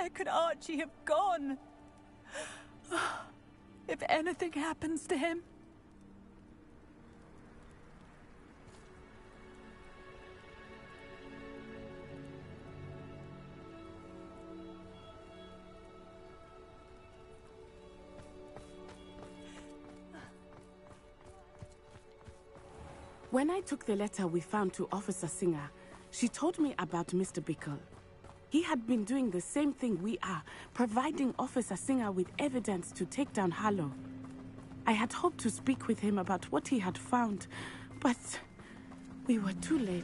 Where could Archie have gone? If anything happens to him... When I took the letter we found to Officer Singer, she told me about Mr. Bickle. He had been doing the same thing we are, providing Officer Singer with evidence to take down Harlow. I had hoped to speak with him about what he had found, but we were too late.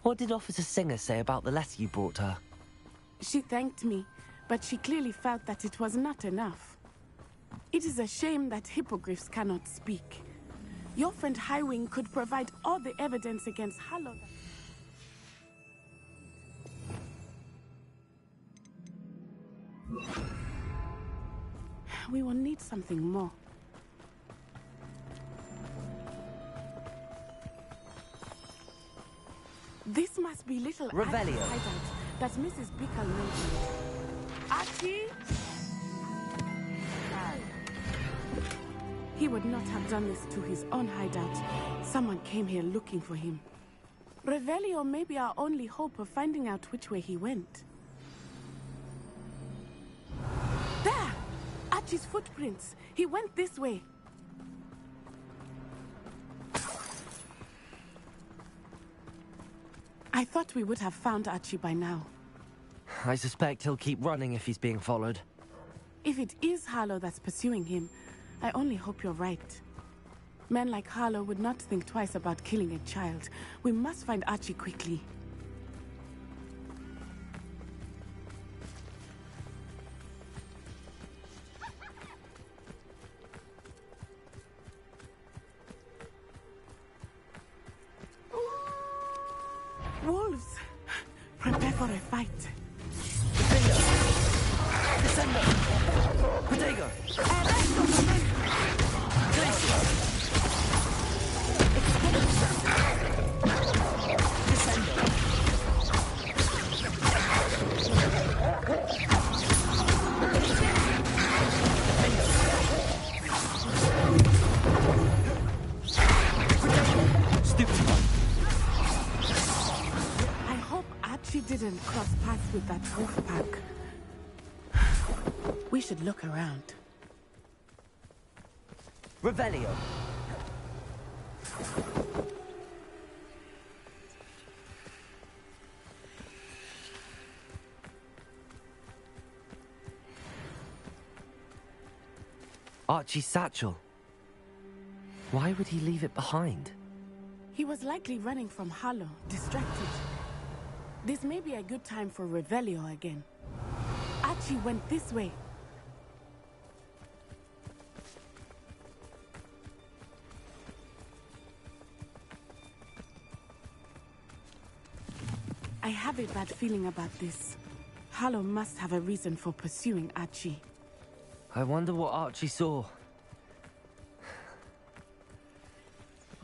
What did Officer Singer say about the letter you brought her? She thanked me, but she clearly felt that it was not enough. It is a shame that hippogriffs cannot speak. Your friend Highwing could provide all the evidence against Harlow. We will need something more. This must be little Revelio. hideout that Mrs. Bickle mentioned. Archie? He would not have done this to his own hideout. Someone came here looking for him. Revelio may be our only hope of finding out which way he went. There! Archie's footprints. He went this way. I thought we would have found Archie by now. I suspect he'll keep running if he's being followed. If it is Harlow that's pursuing him, I only hope you're right. Men like Harlow would not think twice about killing a child. We must find Archie quickly. Wolves! Prepare for a fight. Descendo! Protego! I hope Archie didn't cross paths with that wolf pack. We should look around. Revelio. Archie's satchel. Why would he leave it behind? He was likely running from Harlow, distracted. This may be a good time for Revelio again. Archie went this way. I have a bad feeling about this. Harlow must have a reason for pursuing Archie. I wonder what Archie saw.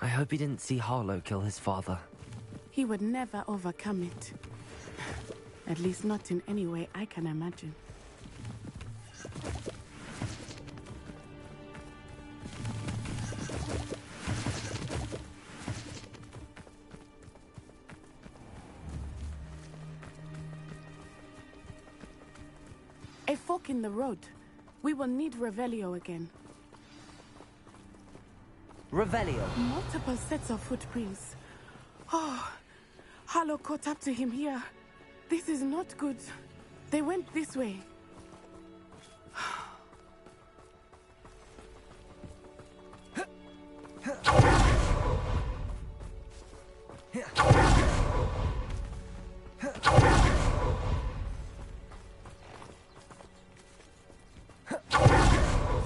I hope he didn't see Harlow kill his father. He would never overcome it. At least not in any way I can imagine. A fork in the road. We will need Revelio again. Revelio. Multiple sets of footprints. Oh, Harlow caught up to him here. This is not good. They went this way.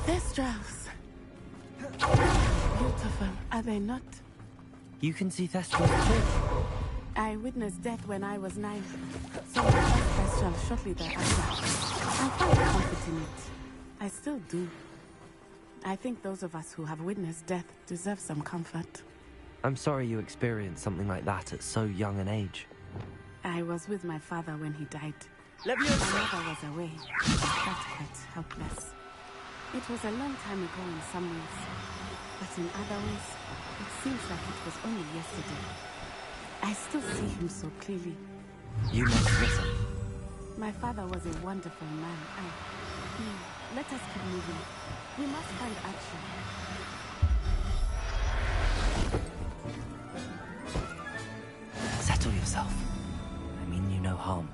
Thestrals. Beautiful, are they not? You can see Thestral too. I witnessed death when I was 9. So I first Thestral shortly thereafter. I found comfort in it. I still do. I think those of us who have witnessed death deserve some comfort. I'm sorry you experienced something like that at so young an age. I was with my father when he died. Love you. My mother was away. I felt quite helpless. It was a long time ago in some ways, but in other ways, it seems like it was only yesterday. I still see him so clearly. You must listen. My father was a wonderful man. Let us keep moving. We must find action. Settle yourself. I mean you no harm.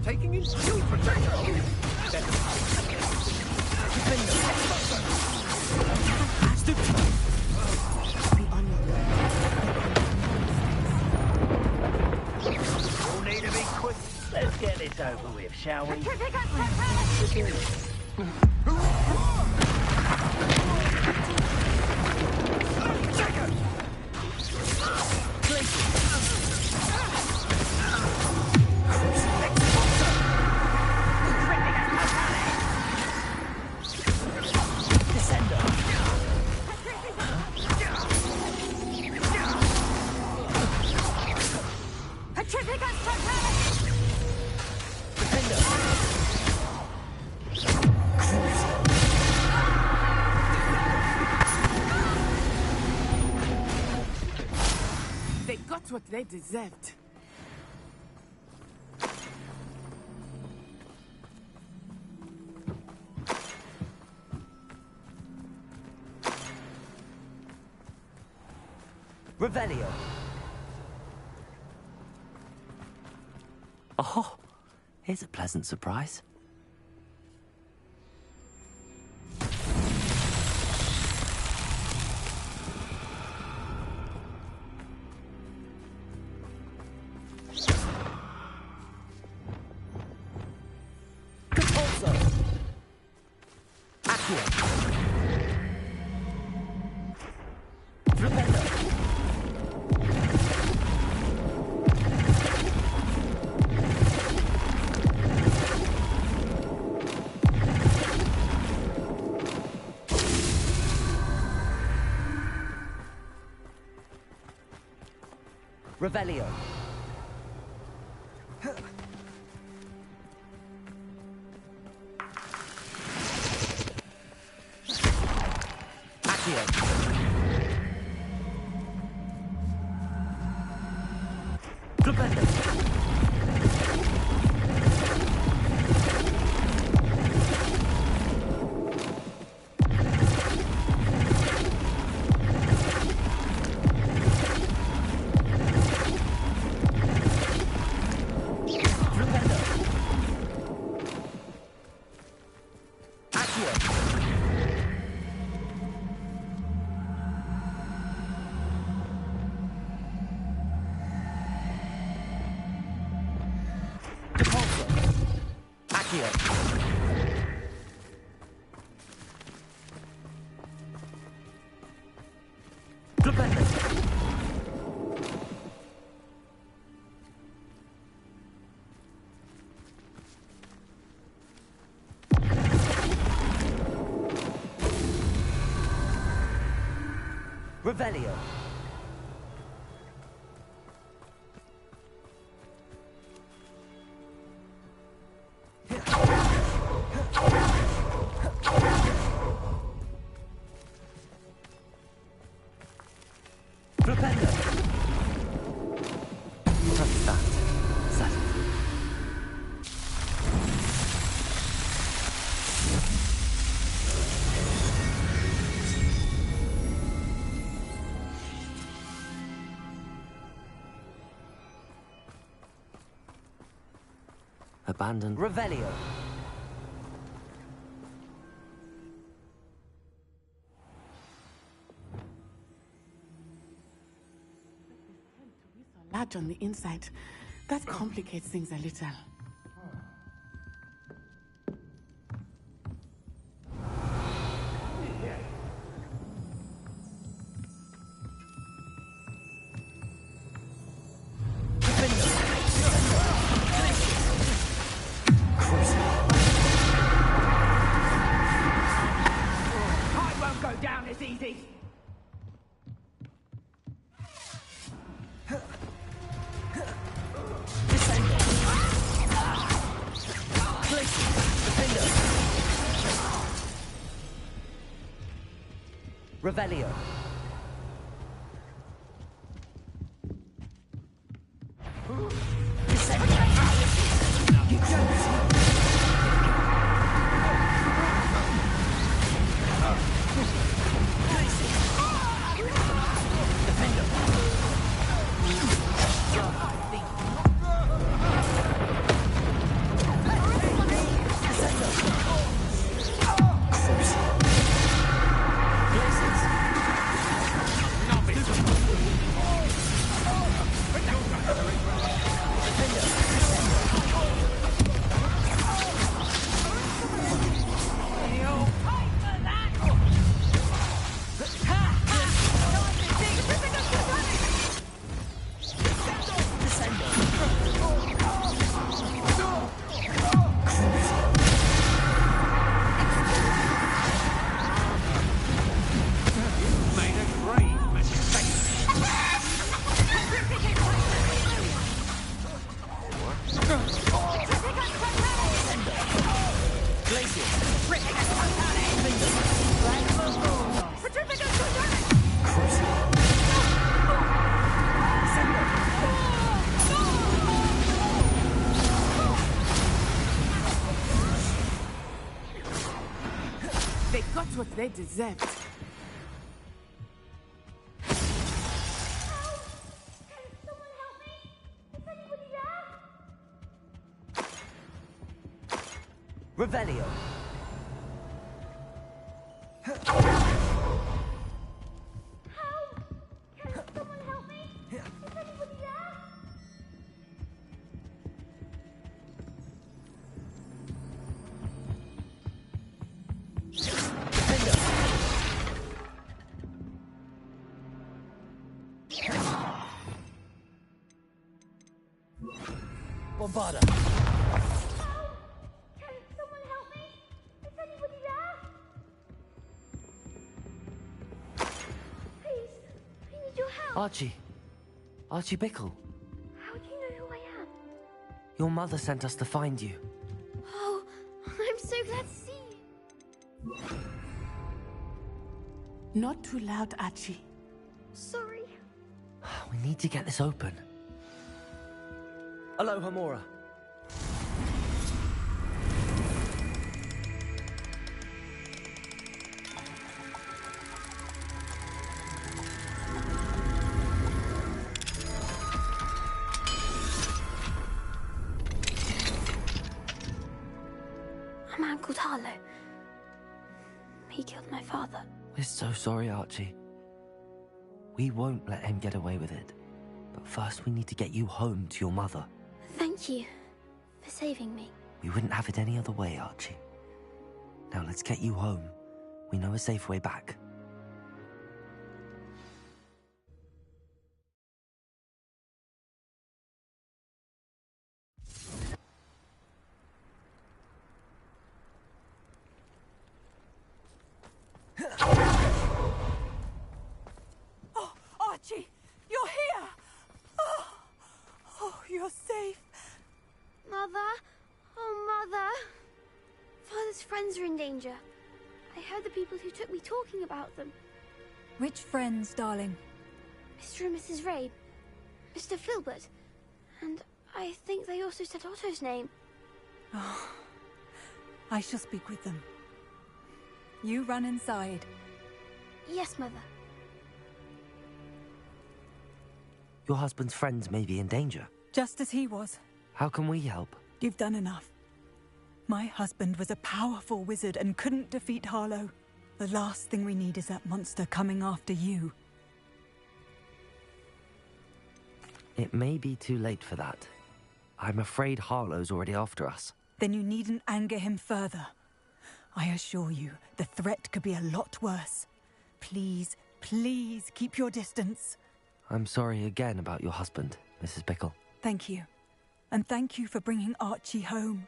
Taking in skill protection. All need to be quick. Let's get this over with, shall we? They got what they deserved. Revelio. Oh, here's a pleasant surprise. Revelio. Accio. Flipendo. Revelio. Flipendo. What's that? Settle. Abandoned. Revelio. Large on the inside. That complicates things a little. Revelio. They got what they deserved. Revelio. Bombarda. Archie. Archie Bickle. How do you know who I am? Your mother sent us to find you. Oh, I'm so glad to see you. Not too loud, Archie. Sorry. We need to get this open. Aloha, Mora. A man called Harlow. He killed my father. We're so sorry, Archie. We won't let him get away with it. But first we need to get you home to your mother. Thank you for saving me. We wouldn't have it any other way, Archie. Now let's get you home. We know a safe way back. Oh, Archie, you're here! Oh, you're safe. Mother? Oh, Mother. Father's friends are in danger. I heard the people who took me talking about them. Which friends, darling? Mr. and Mrs. Rabe. Mr. Filbert. And I think they also said Otto's name. Oh, I shall speak with them. You run inside. Yes, Mother. Your husband's friends may be in danger. Just as he was. How can we help? You've done enough. My husband was a powerful wizard and couldn't defeat Harlow. The last thing we need is that monster coming after you. It may be too late for that. I'm afraid Harlow's already after us. Then you needn't anger him further. I assure you, the threat could be a lot worse. Please, please keep your distance. I'm sorry again about your husband, Mrs. Bickle. Thank you. And thank you for bringing Archie home.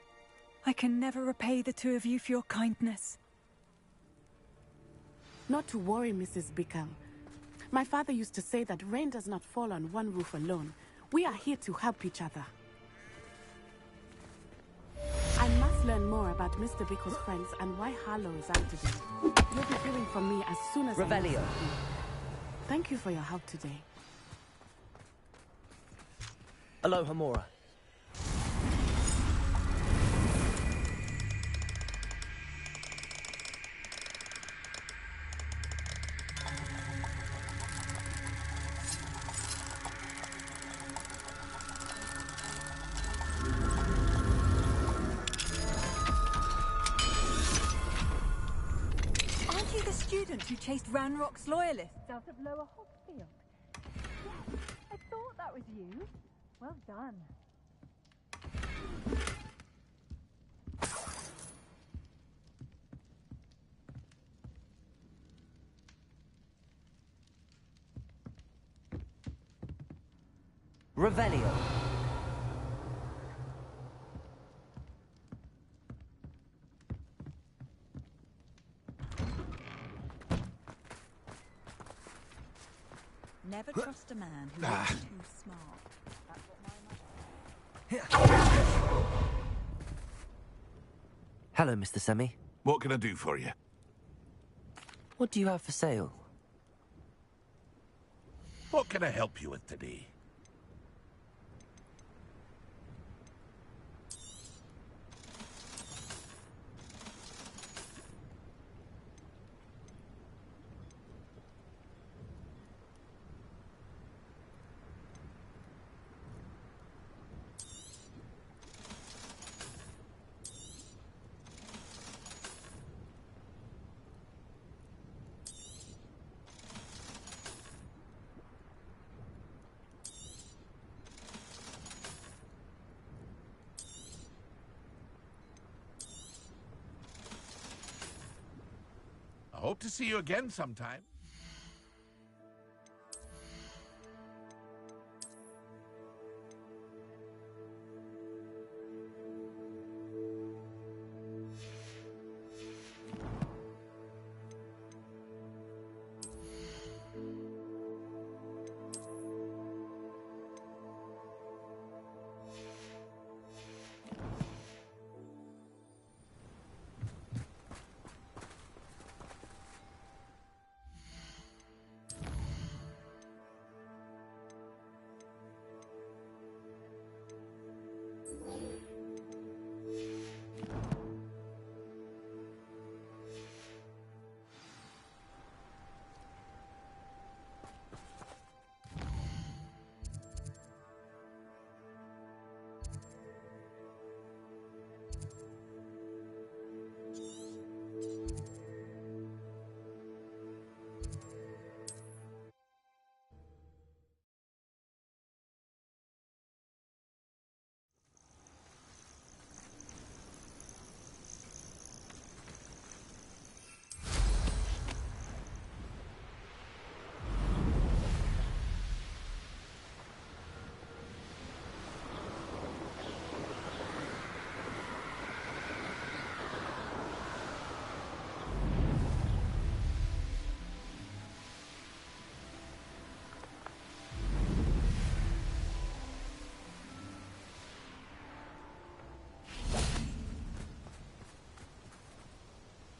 I can never repay the two of you for your kindness. Not to worry, Mrs. Bickle. My father used to say that rain does not fall on one roof alone. We are here to help each other. I must let's learn more about Mr. Bickle's friends and why Harlow is after them. You'll be hearing from me as soon as I know Revelio. something. Thank you for your help today. Aloha, Mora. Aren't you the student who chased Ranrock's loyalists out of Lower Hogfield? Yes, I thought that was you. Well done. Revelio. Never trust a man who is too smart. That's what my mother... Hello, Mr. Semi. What can I do for you? What do you have for sale? What can I help you with today? I hope to see you again sometime.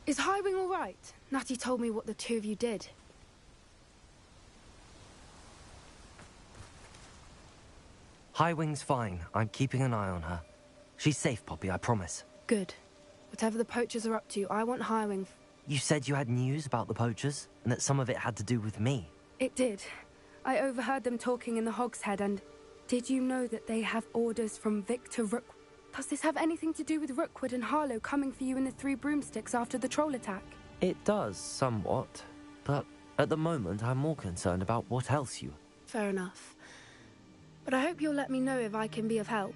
Is Highwing all right? Natty told me what the two of you did. Highwing's fine. I'm keeping an eye on her. She's safe, Poppy, I promise. Good. Whatever the poachers are up to, I want Highwing. You said you had news about the poachers, and that some of it had to do with me. It did. I overheard them talking in the Hog's Head, and did you know that they have orders from Victor Rook? Does this have anything to do with Rookwood and Harlow coming for you in the Three Broomsticks after the troll attack? It does, somewhat. But at the moment, I'm more concerned about what else you... Fair enough. But I hope you'll let me know if I can be of help,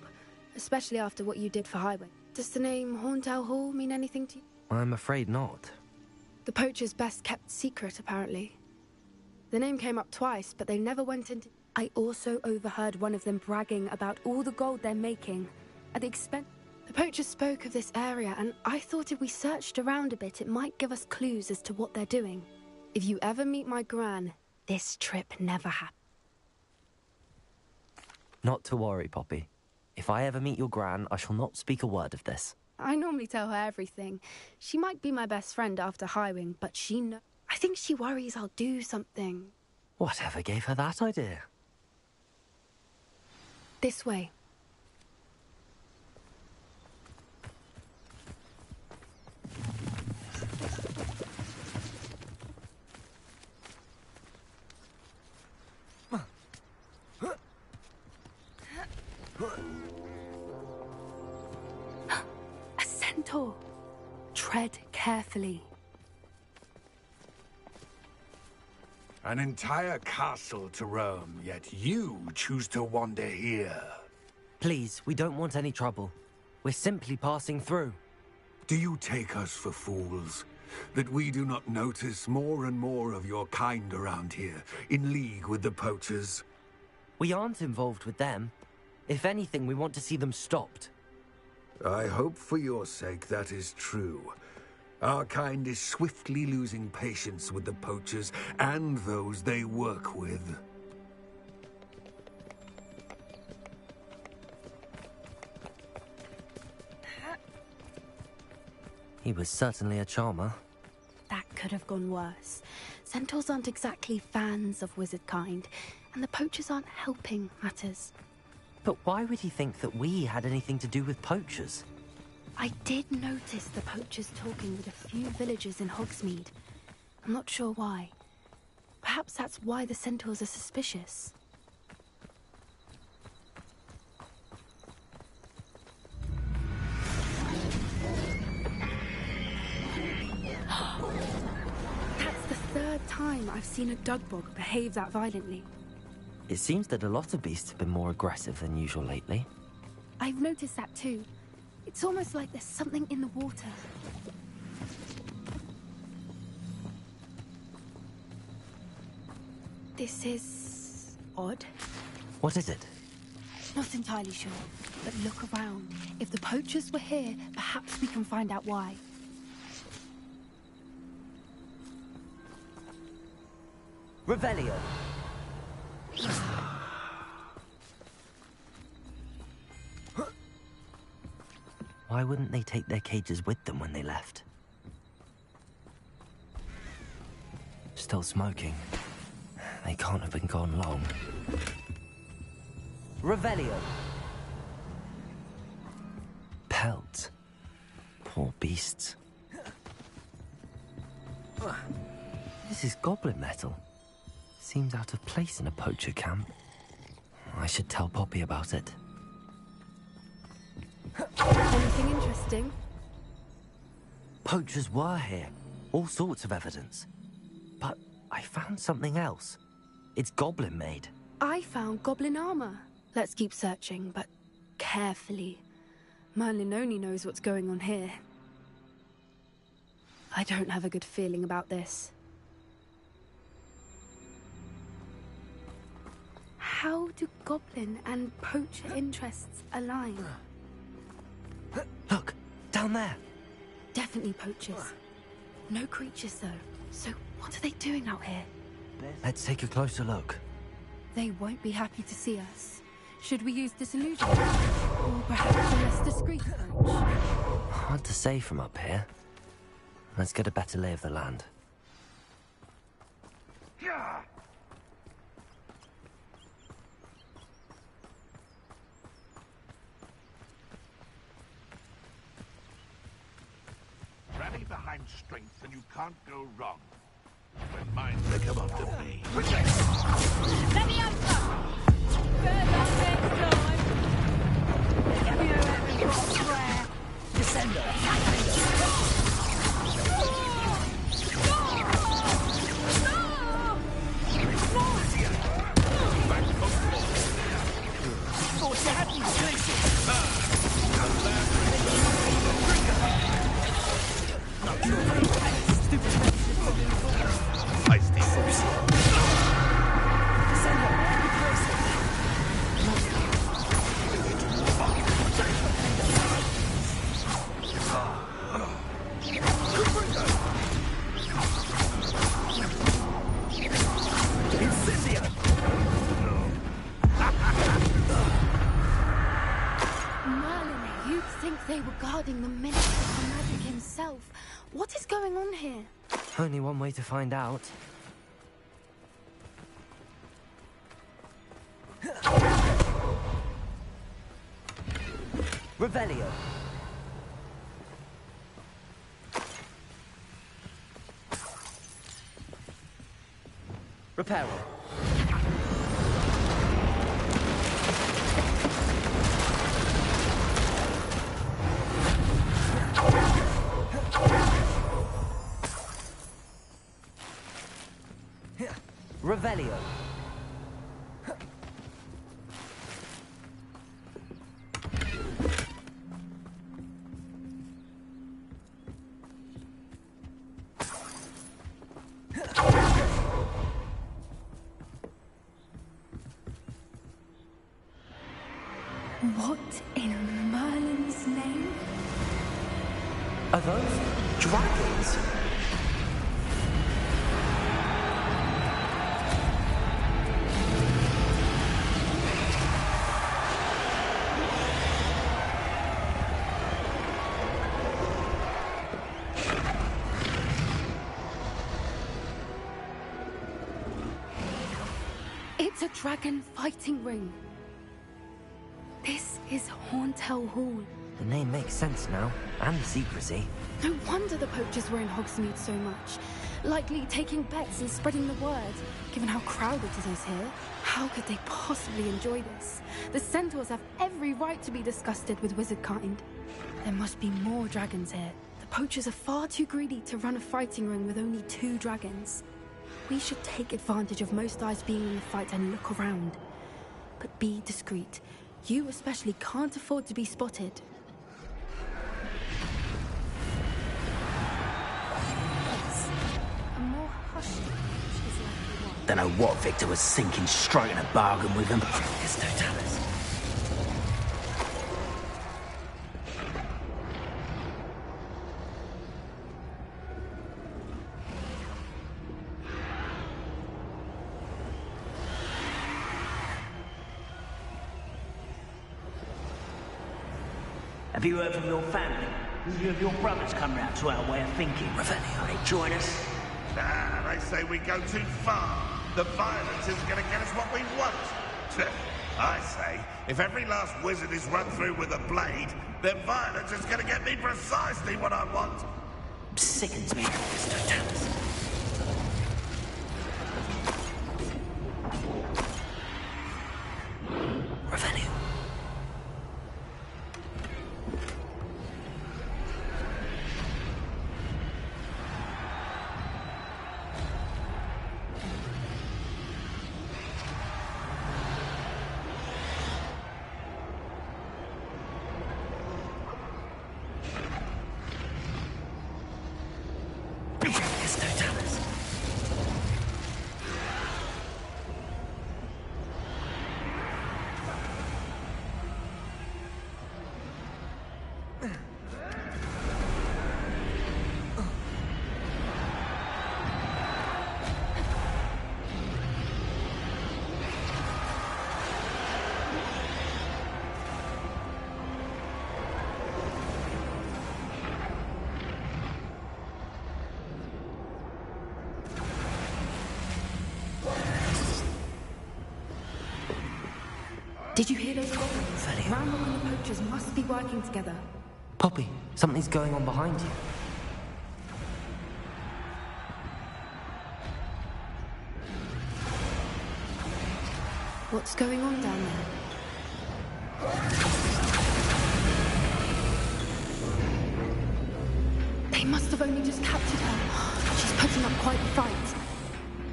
especially after what you did for Highwing. Does the name Horntail Hall mean anything to you? I'm afraid not. The poacher's best kept secret, apparently. The name came up twice, but they never went into... I also overheard one of them bragging about all the gold they're making at the expense... The poacher spoke of this area, and I thought if we searched around a bit, it might give us clues as to what they're doing. If you ever meet my gran, this trip never happened. Not to worry, Poppy. If I ever meet your gran, I shall not speak a word of this. I normally tell her everything. She might be my best friend after Highwing, but I think she worries I'll do something. Whatever gave her that idea? This way. A centaur. Tread carefully. An entire castle to roam, yet you choose to wander here. Please, we don't want any trouble. We're simply passing through. Do you take us for fools? That we do not notice more and more of your kind around here, in league with the poachers? We aren't involved with them. If anything, we want to see them stopped. I hope for your sake that is true. Our kind is swiftly losing patience with the poachers and those they work with. He was certainly a charmer. That could have gone worse. Centaurs aren't exactly fans of wizard kind, and the poachers aren't helping matters. But why would he think that we had anything to do with poachers? I did notice the poachers talking with a few villagers in Hogsmeade. I'm not sure why. Perhaps that's why the centaurs are suspicious. That's the third time I've seen a dugbog behave that violently. It seems that a lot of beasts have been more aggressive than usual lately. I've noticed that too. It's almost like there's something in the water. This is odd. What is it? Not entirely sure, but look around. If the poachers were here, perhaps we can find out why. Revelio. Why wouldn't they take their cages with them when they left? Still smoking. They can't have been gone long. Revelio. Pelt. Poor beasts. This is goblin metal. Seems out of place in a poacher camp. I should tell Poppy about it. Anything interesting? Poachers were here. All sorts of evidence. But I found something else. It's goblin made. I found goblin armor. Let's keep searching, but carefully. Merlin only knows what's going on here. I don't have a good feeling about this. How do goblin and poacher interests align? Look, down there. Definitely poachers. No creatures, though. So what are they doing out here? Let's take a closer look. They won't be happy to see us. Should we use disillusion? Or perhaps a less discreet approach? Hard to say from up here. Let's get a better lay of the land. Rally behind strength and you can't go wrong. When minds come up to me. Let me over! Better luck next time! Give me a weapon for prayer! Descendo! Thought you had these glitches! Not sure. Stupid. I stay think they were guarding the Minister for Magic himself. What is going on here? Only one way to find out. Revelio. Reparo. Revelio. What in Merlin's name? Are those dragons? It's a dragon fighting ring. This is Horntail Hall. The name makes sense now, and the secrecy. No wonder the poachers were in Hogsmeade so much. Likely taking bets and spreading the word, given how crowded it is here. How could they possibly enjoy this? The centaurs have every right to be disgusted with wizard kind. There must be more dragons here. The poachers are far too greedy to run a fighting ring with only 2 dragons. We should take advantage of most eyes being in the fight and look around. But be discreet. You especially can't afford to be spotted. Yes. A more hushed approach is likely one. Don't know what Victor was thinking, striking a bargain with him. It's Totalis. Have you heard from your family? Have your brothers come round to our way of thinking? Revelio, they join us? Nah, they say we go too far. The violence isn't going to get us what we want. I say, if every last wizard is run through with a blade, then violence is going to get me precisely what I want. Sickens me. It's Totalis. Revelio. It's Totalis. Did you hear those goblins? Revelio. Randall and the poachers must be working together. Poppy, something's going on behind you. What's going on down there? They must have only just captured her. She's putting up quite a fight.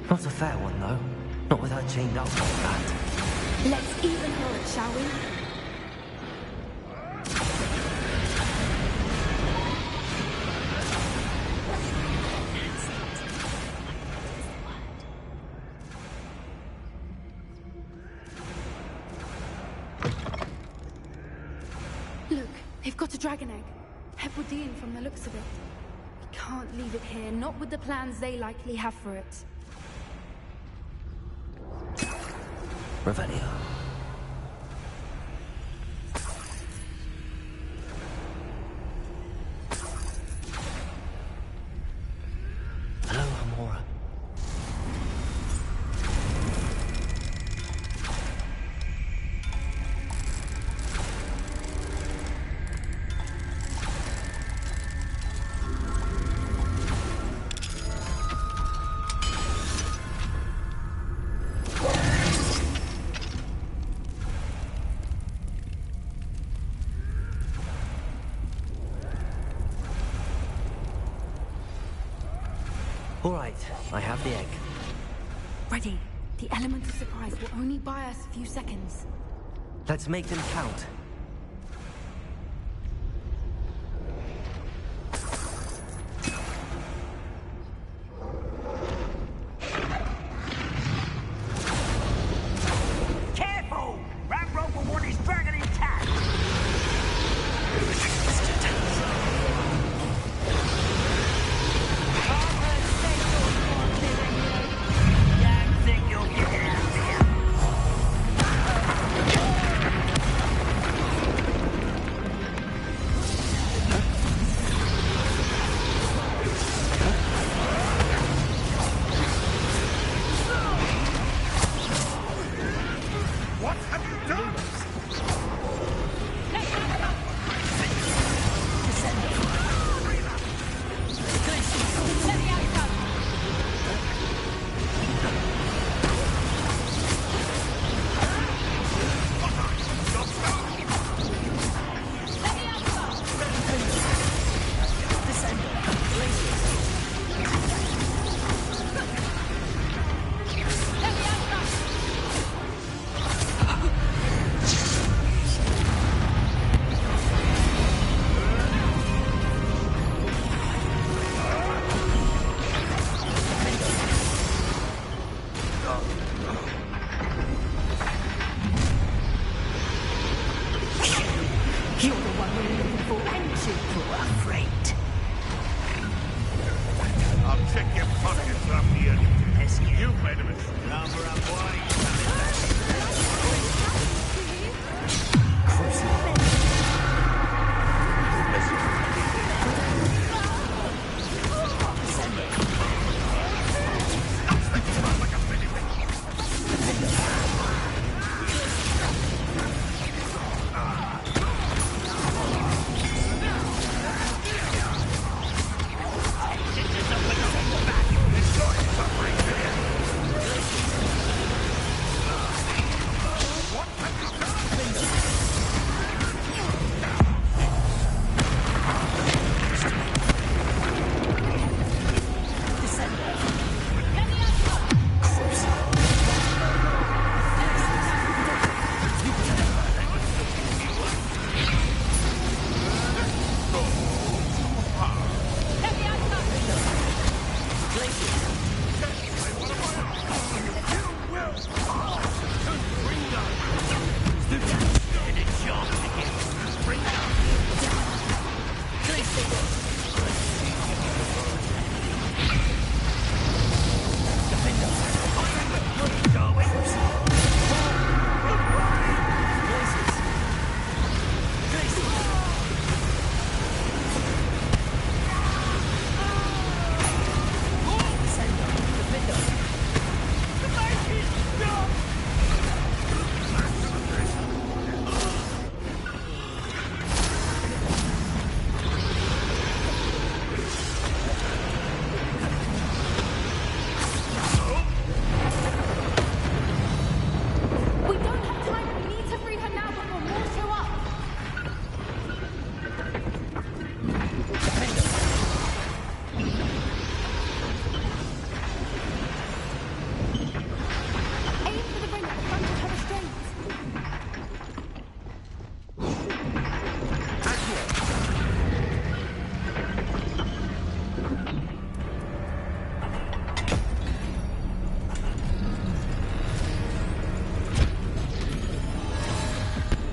Not a fair one, though. Not with her chained up like that. Let's even her it, shall we? Look, they've got a dragon egg. Hebridean from the looks of it. We can't leave it here, not with the plans they likely have for it. Revelio. All right, I have the egg. Ready. The element of surprise will only buy us a few seconds. Let's make them count. Careful! That rope will want his dragon intact! Don't think you'll get it out of here. What have you done? You're the one we're looking for, ain't you? Poor freight. I'll check your pockets after you've made a mistake. Number up, boy.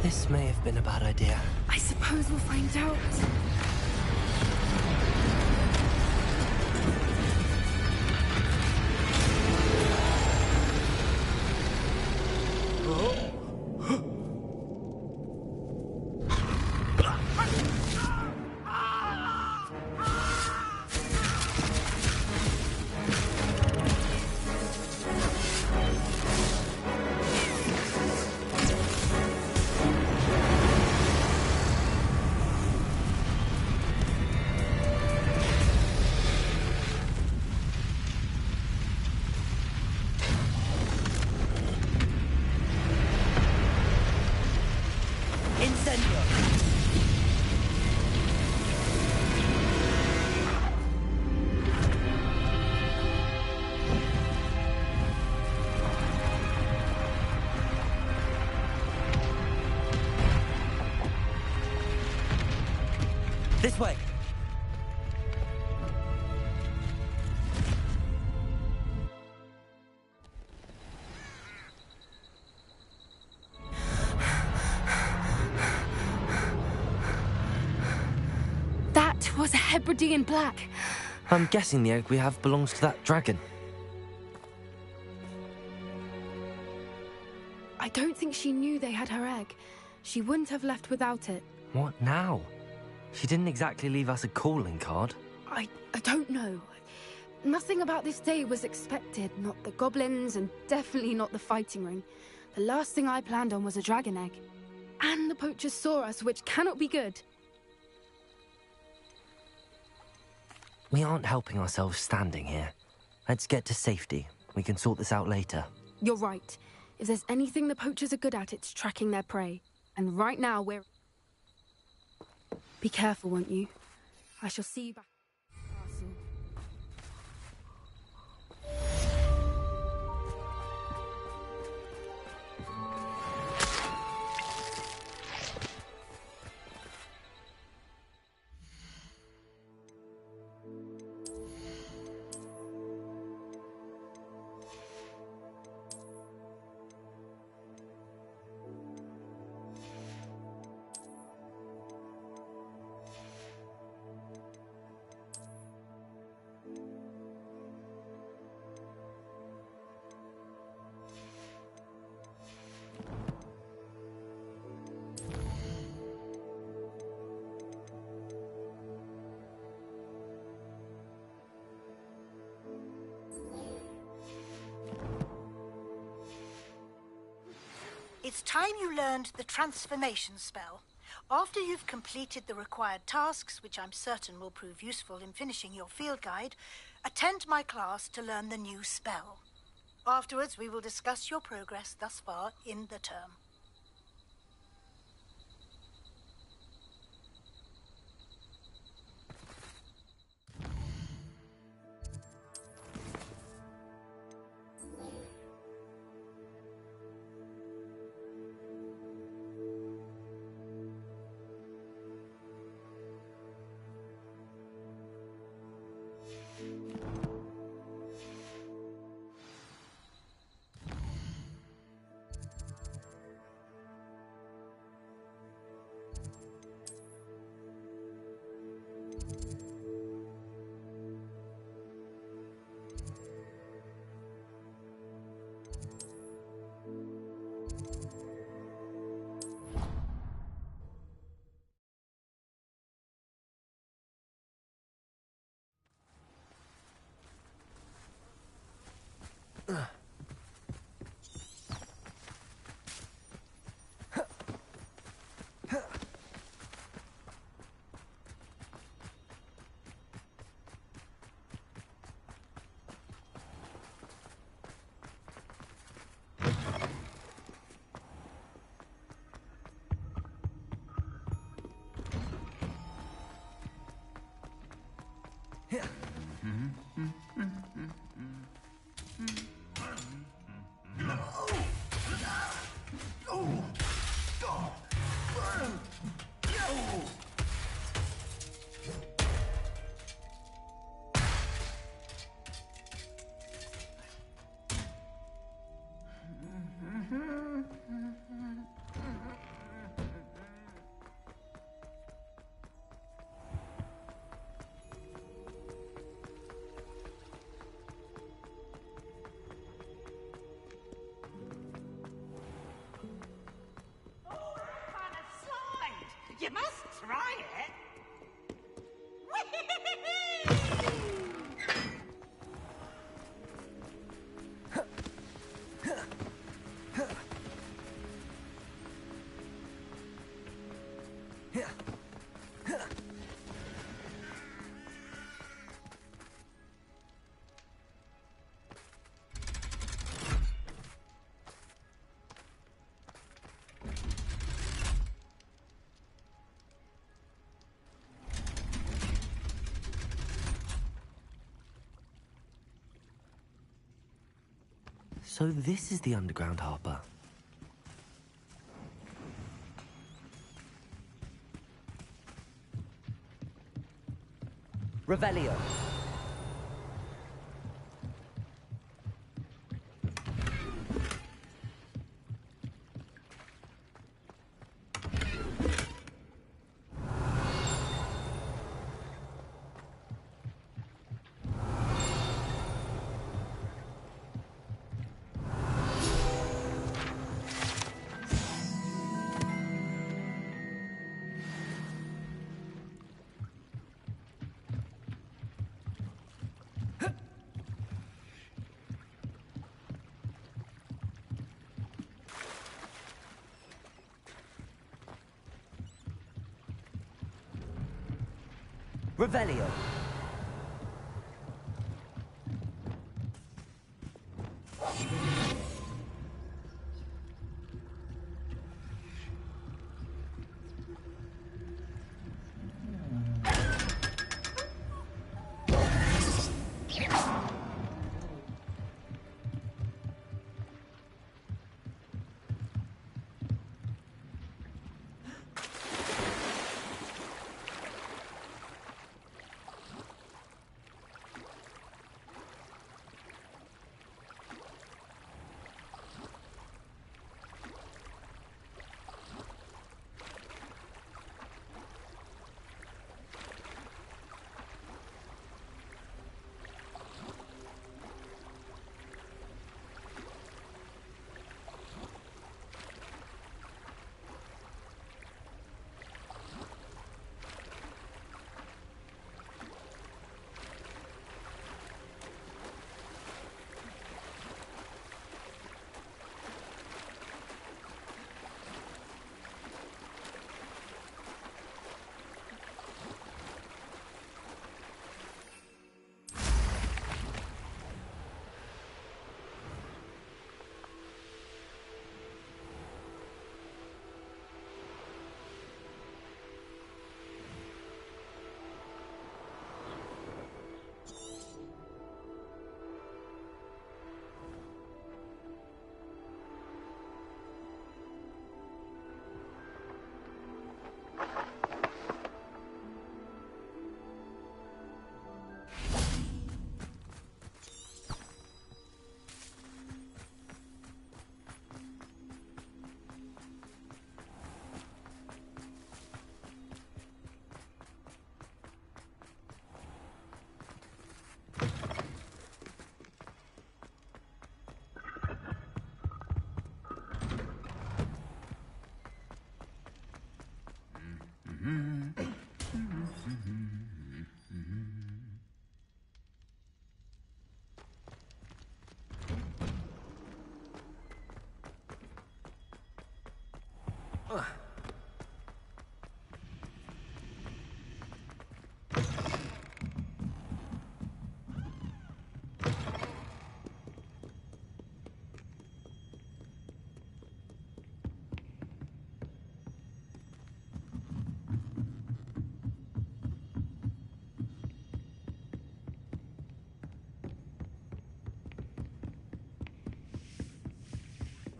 This may have been a bad idea. I suppose we'll find out. This way! That was a Hebridean black. I'm guessing the egg we have belongs to that dragon. I don't think she knew they had her egg. She wouldn't have left without it. What now? She didn't exactly leave us a calling card. I don't know. Nothing about this day was expected. Not the goblins, and definitely not the fighting ring. The last thing I planned on was a dragon egg. And the poachers saw us, which cannot be good. We aren't helping ourselves standing here. Let's get to safety. We can sort this out later. You're right. If there's anything the poachers are good at, it's tracking their prey. And right now, we're... Be careful, won't you? I shall see you back at the castle. It's time you learned the transformation spell. After you've completed the required tasks, which I'm certain will prove useful in finishing your field guide, attend my class to learn the new spell. Afterwards, we will discuss your progress thus far in the term. You must try it. So this is the underground harbour. Revelio. Revelio.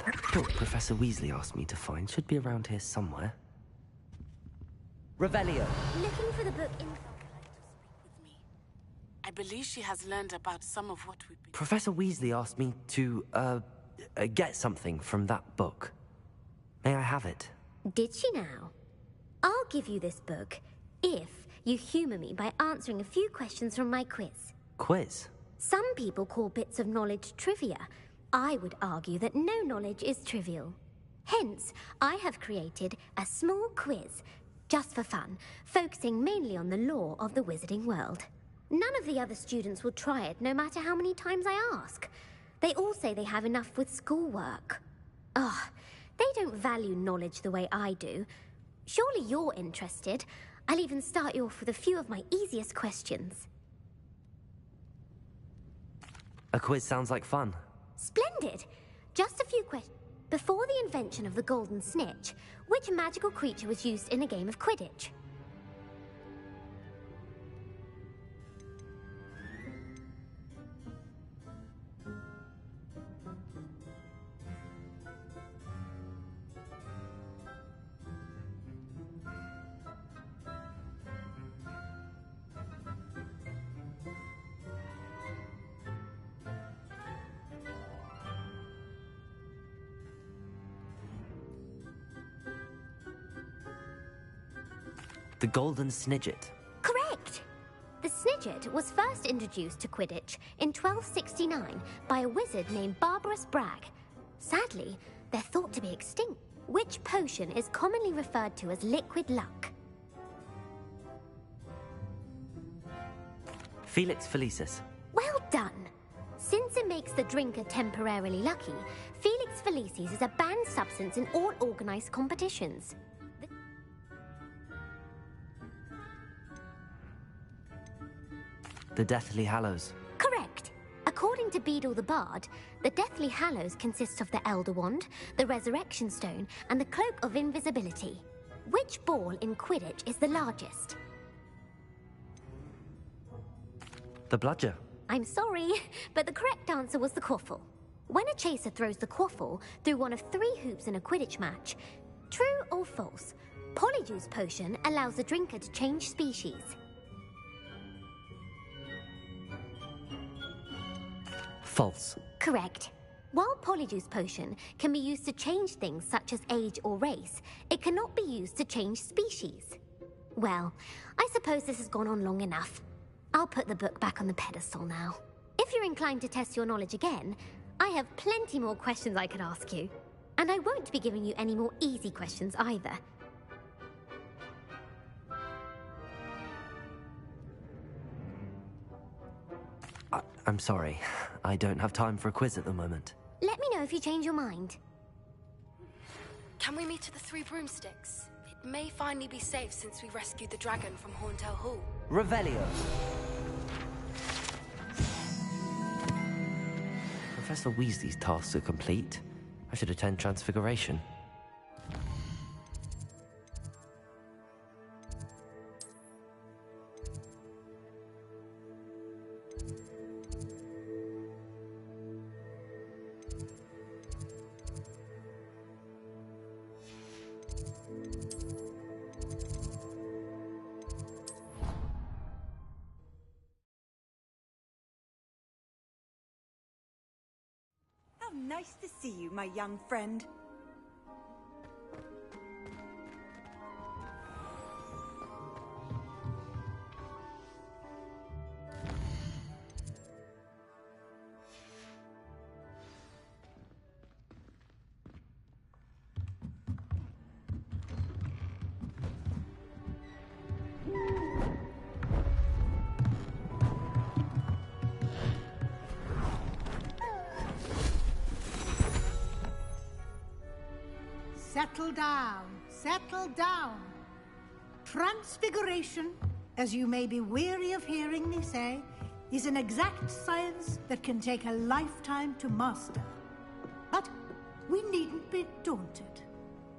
That book Professor Weasley asked me to find should be around here somewhere. Revelio. Looking for the book in... I believe she has learned about some of what we've been... Professor Weasley asked me to, get something from that book. May I have it? Did she now? I'll give you this book if you humor me by answering a few questions from my quiz. Quiz? Some people call bits of knowledge trivia. I would argue that no knowledge is trivial. Hence, I have created a small quiz, just for fun, focusing mainly on the lore of the wizarding world. None of the other students will try it, no matter how many times I ask. They all say they have enough with schoolwork. Ugh, they don't value knowledge the way I do. Surely you're interested. I'll even start you off with a few of my easiest questions. A quiz sounds like fun. Splendid! Just a few questions. Before the invention of the golden snitch, which magical creature was used in a game of Quidditch? The Golden Snidget. Correct! The Snidget was first introduced to Quidditch in 1269 by a wizard named Barbarous Bragg. Sadly, they're thought to be extinct. Which potion is commonly referred to as liquid luck? Felix Felicis. Well done! Since it makes the drinker temporarily lucky, Felix Felicis is a banned substance in all organised competitions. The Deathly Hallows. Correct! According to Beadle the Bard, the Deathly Hallows consists of the Elder Wand, the Resurrection Stone, and the Cloak of Invisibility. Which ball in Quidditch is the largest? The Bludger. I'm sorry, but the correct answer was the quaffle. When a chaser throws the quaffle through one of 3 hoops in a Quidditch match, true or false, Polyjuice Potion allows the drinker to change species. False. Correct. While Polyjuice Potion can be used to change things such as age or race, it cannot be used to change species. Well, I suppose this has gone on long enough. I'll put the book back on the pedestal now. If you're inclined to test your knowledge again, I have plenty more questions I could ask you. And I won't be giving you any more easy questions either. I'm sorry. I don't have time for a quiz at the moment. Let me know if you change your mind. Can we meet at the 3 Broomsticks? It may finally be safe since we rescued the dragon from Horntail Hall. Revelio. Professor Weasley's tasks are complete. I should attend Transfiguration. How nice to see you, my young friend. Settle down, settle down. Transfiguration, as you may be weary of hearing me say, is an exact science that can take a lifetime to master. But we needn't be daunted.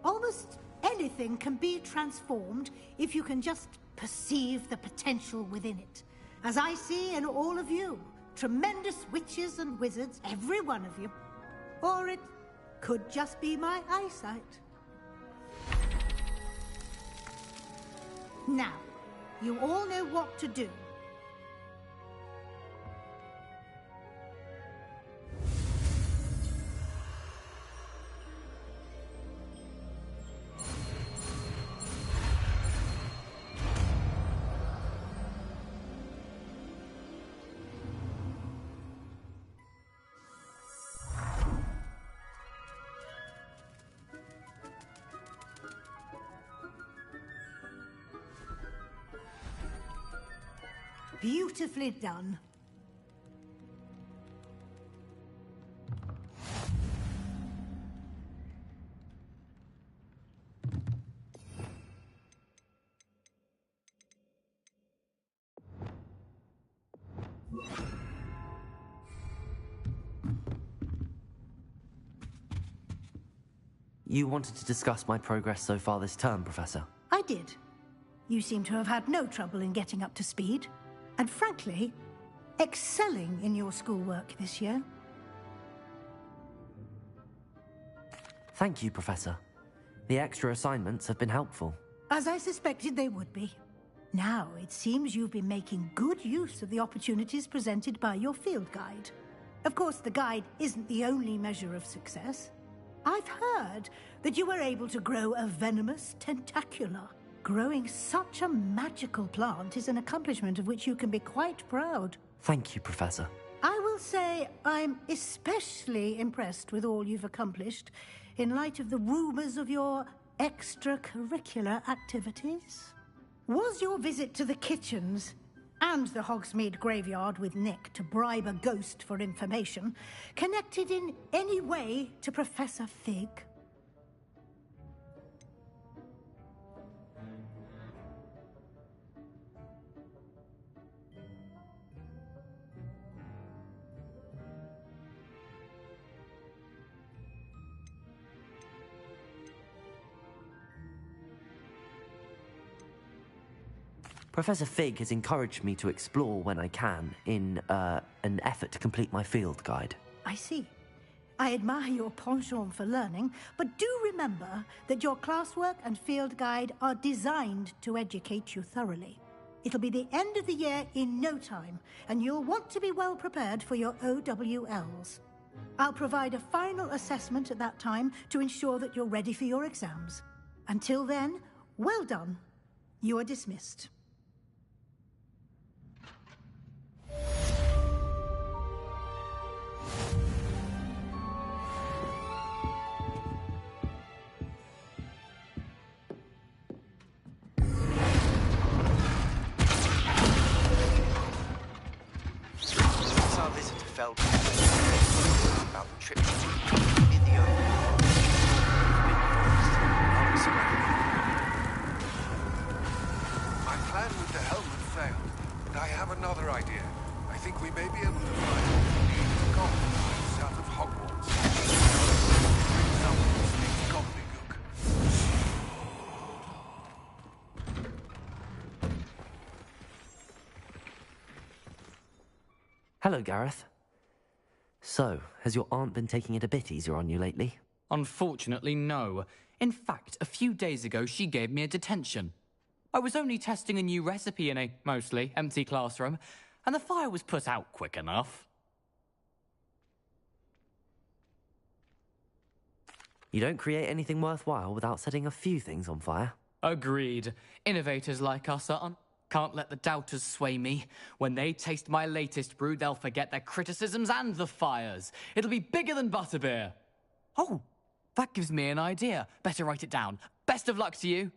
Almost anything can be transformed if you can just perceive the potential within it. As I see in all of you, tremendous witches and wizards, every one of you. Or it could just be my eyesight. Now, you all know what to do. Beautifully done. You wanted to discuss my progress so far this term, Professor? I did. You seem to have had no trouble in getting up to speed. And frankly, excelling in your schoolwork this year. Thank you, Professor. The extra assignments have been helpful. As I suspected they would be. Now, it seems you've been making good use of the opportunities presented by your field guide. Of course, the guide isn't the only measure of success. I've heard that you were able to grow a venomous tentacula. Growing such a magical plant is an accomplishment of which you can be quite proud. Thank you, Professor. I will say I'm especially impressed with all you've accomplished in light of the rumors of your extracurricular activities. Was your visit to the kitchens and the Hogsmeade graveyard with Nick to bribe a ghost for information connected in any way to Professor Fig? Professor Fig has encouraged me to explore when I can in an effort to complete my field guide. I see. I admire your penchant for learning, but do remember that your classwork and field guide are designed to educate you thoroughly. It'll be the end of the year in no time, and you'll want to be well prepared for your OWLs. I'll provide a final assessment at that time to ensure that you're ready for your exams. Until then, well done. You are dismissed. Our visitor felt about the trip in the open. My plan with the helmet failed, but I have another idea. I think we may be able to find the goblin south of Hogwarts. Bring someone who speaks gobbledygook. Hello, Gareth. So, has your aunt been taking it a bit easier on you lately? Unfortunately, no. In fact, a few days ago, she gave me a detention. I was only testing a new recipe in a mostly empty classroom, and the fire was put out quick enough. You don't create anything worthwhile without setting a few things on fire. Agreed. Innovators like us can't let the doubters sway me. When they taste my latest brew, they'll forget their criticisms and the fires. It'll be bigger than butterbeer. Oh, that gives me an idea. Better write it down. Best of luck to you.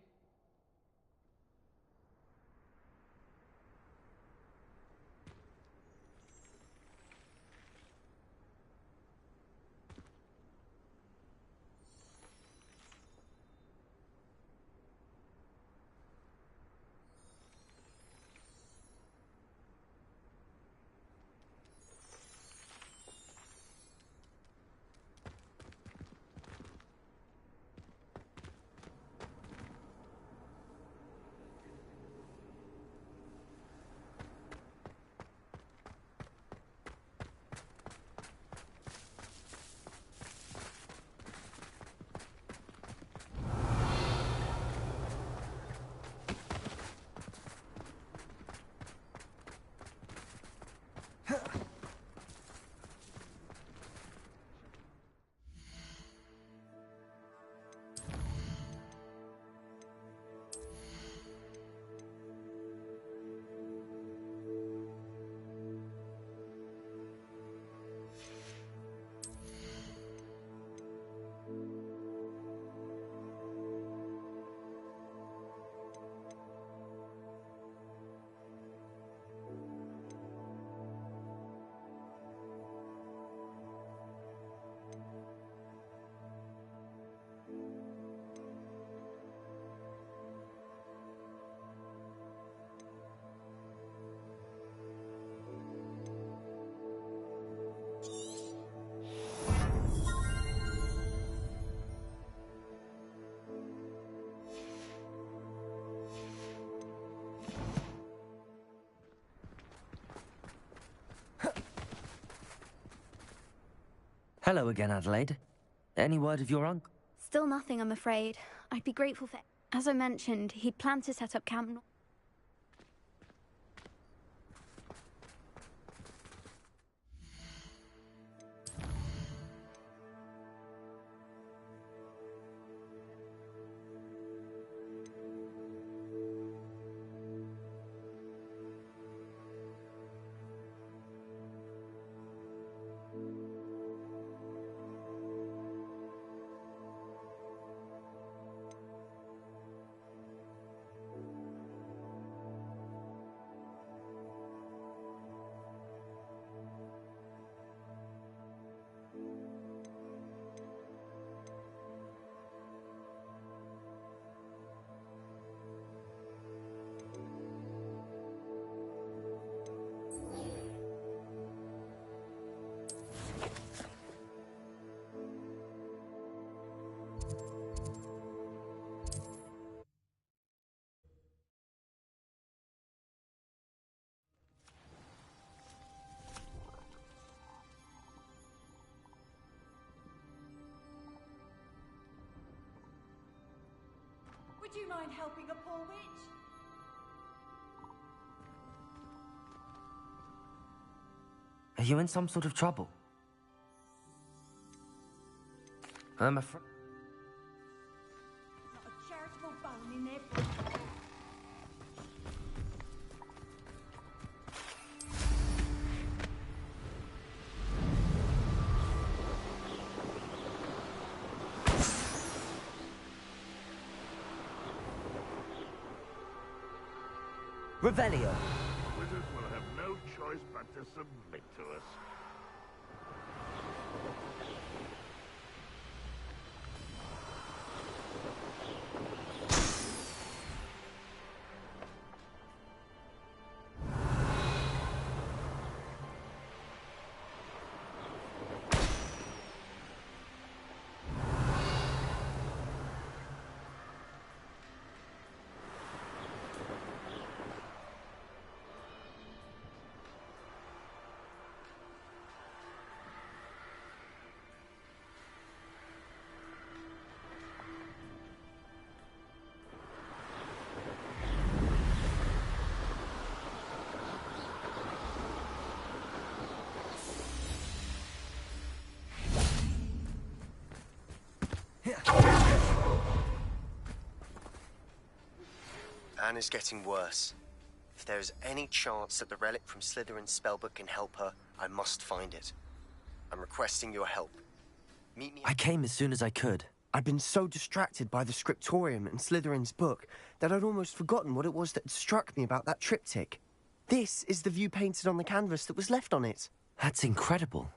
Hello again, Adelaide. Any word of your uncle? Still nothing, I'm afraid. I'd be grateful for... As I mentioned, he'd planned to set up camp... Would you mind helping a poor witch? Are you in some sort of trouble? I'm afraid. Not a charitable bone in their body. Revelio. Wizards will have no choice but to submit to us. Anne is getting worse. If there is any chance that the relic from Slytherin's spellbook can help her, I must find it. I'm requesting your help. Meet me. I came as soon as I could. I'd been so distracted by the scriptorium and Slytherin's book that I'd almost forgotten what it was that struck me about that triptych. This is the view painted on the canvas that was left on it. That's incredible.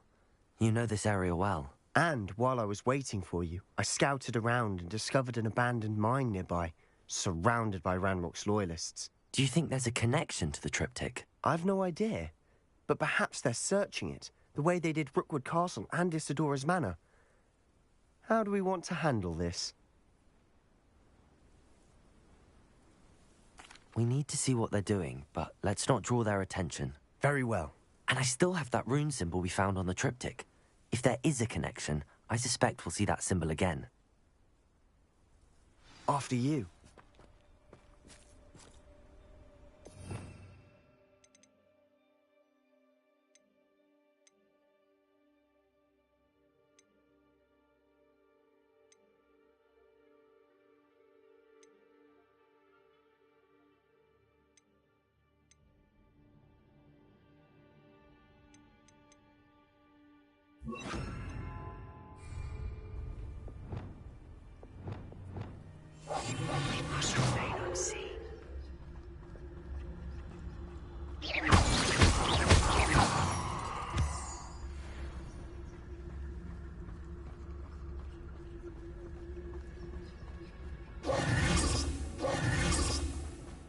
You know this area well. And while I was waiting for you, I scouted around and discovered an abandoned mine nearby, surrounded by Ranrock's loyalists. Do you think there's a connection to the triptych? I've no idea, but perhaps they're searching it, the way they did Rookwood Castle and Isidora's Manor. How do we want to handle this? We need to see what they're doing, but let's not draw their attention. Very well. And I still have that rune symbol we found on the triptych. If there is a connection, I suspect we'll see that symbol again. After you.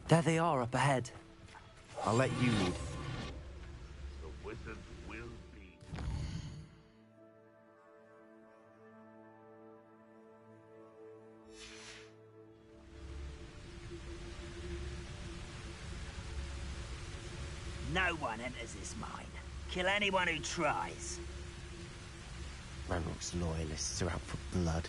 There they are, up ahead. I'll let you lead. The wizards will be. No one enters this mine. Kill anyone who tries. Ranrock's loyalists are out for blood.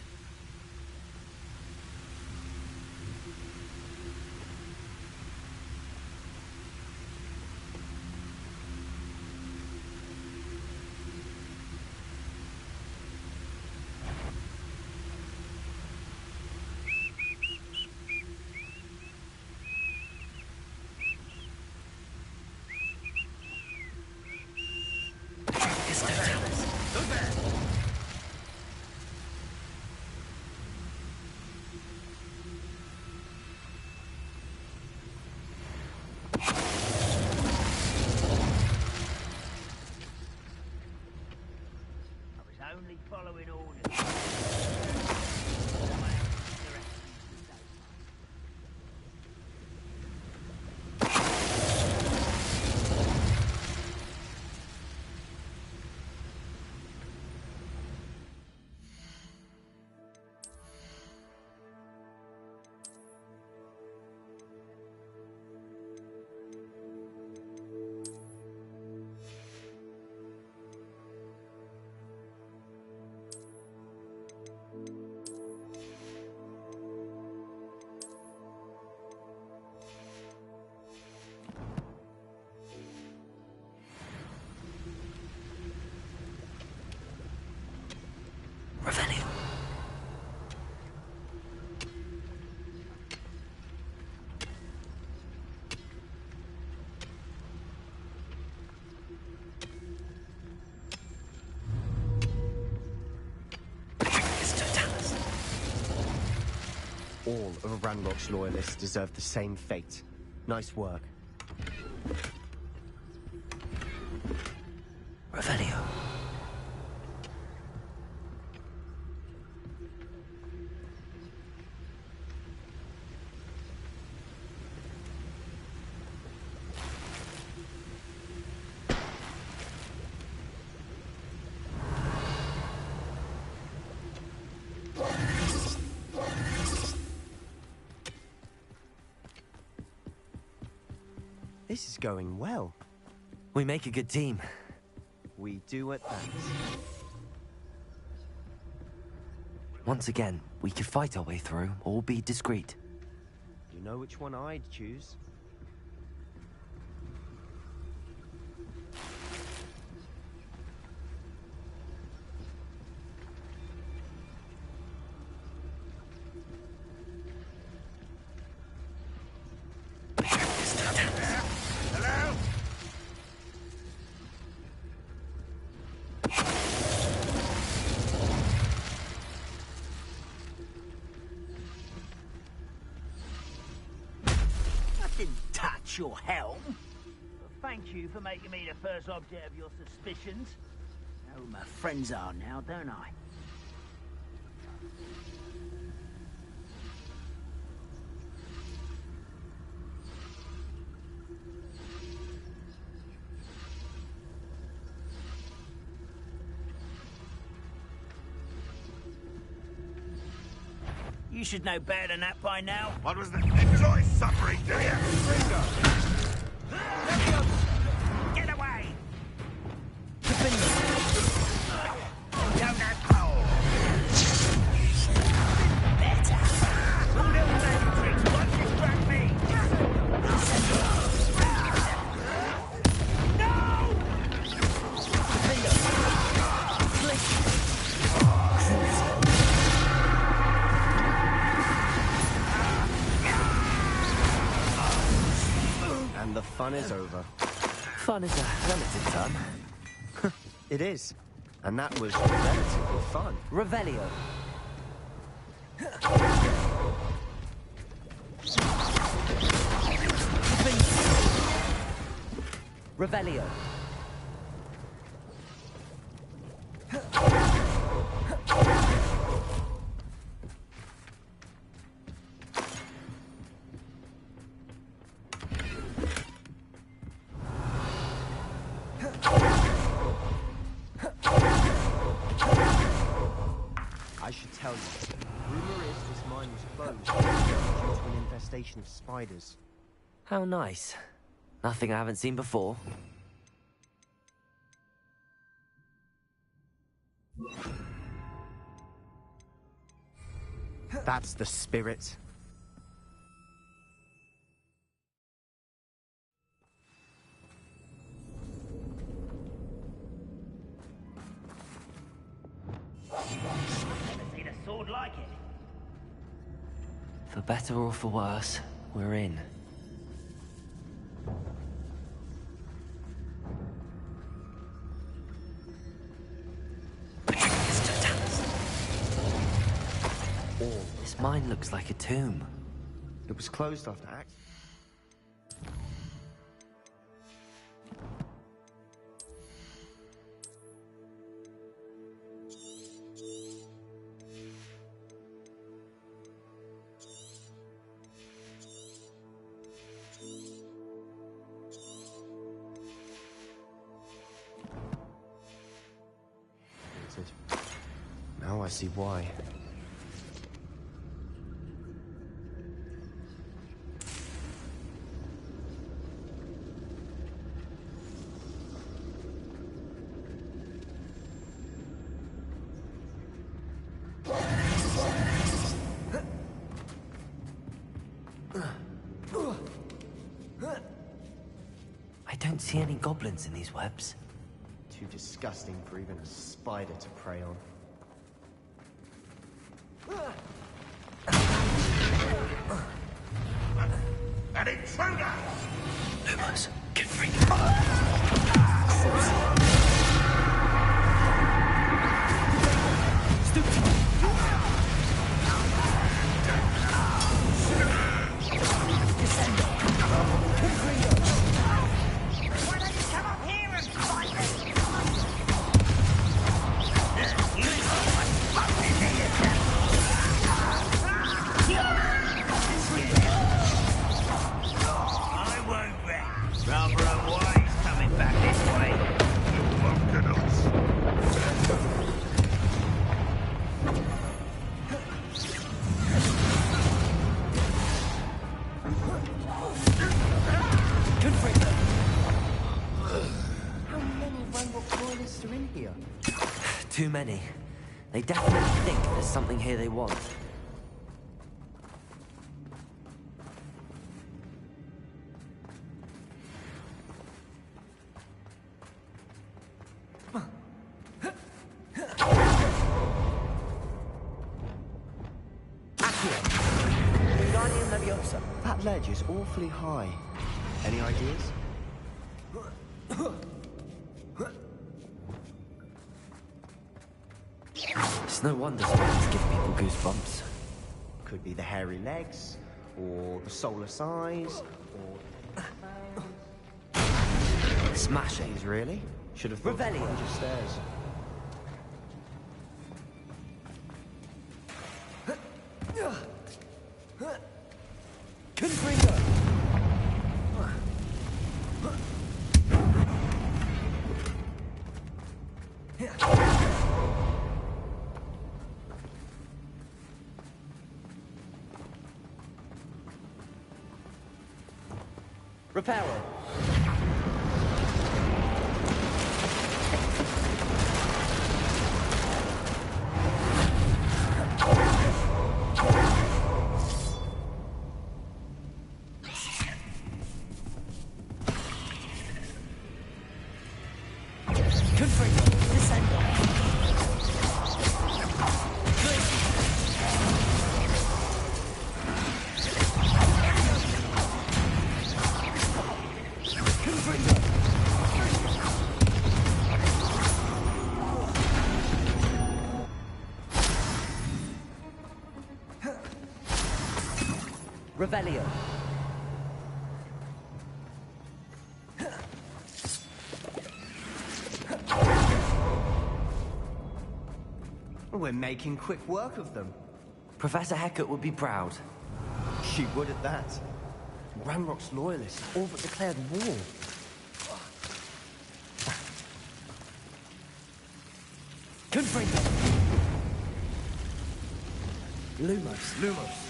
Only following orders. All of Ranrock's loyalists deserve the same fate. Nice work. Revelio. This is going well. We make a good team. We do at that. Once again, we could fight our way through, or be discreet. You know which one I'd choose? Your helm. Thank you for making me the first object of your suspicions. I know who my friends are now, don't I? You should know better than that by now. What was that? Enjoy suffering, do you? Get away! The fun is over. Fun is a relative term. It is. And that was relatively fun. Revelio. Revelio. I should tell you, rumor is this mine was closed due to an infestation of spiders. How nice. Nothing I haven't seen before. That's the spirit. Never seen a sword like it. For better or for worse, we're in. This mine looks like a tomb. It was closed after Act. Now I see why. I don't see any goblins in these webs. Too disgusting for even a spider to prey on. An intruder! Lumos, get free. Confringo! How many Ranrock loyalists are in here? Too many. They definitely think there's something here they want. That ledge is awfully high. Any ideas? It's no wonder spiders give people goosebumps. Could be the hairy legs, or the soulless eyes, or... Smashing. Really? Should have thought Revelio. of stairs. Confringo! Reparo. Revelio. We're making quick work of them. Professor Hecat would be proud. She would at that. Ranrock's loyalists all but declared war. Confringo. Lumos. Lumos.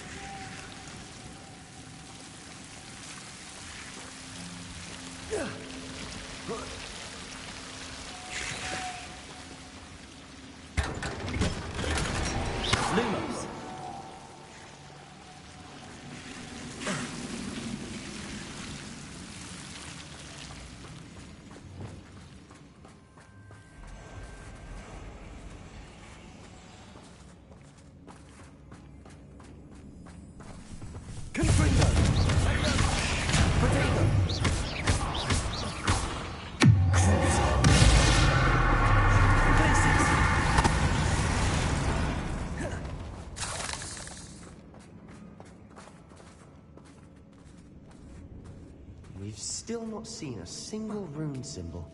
Confringo. Potato. We've still not seen a single rune symbol.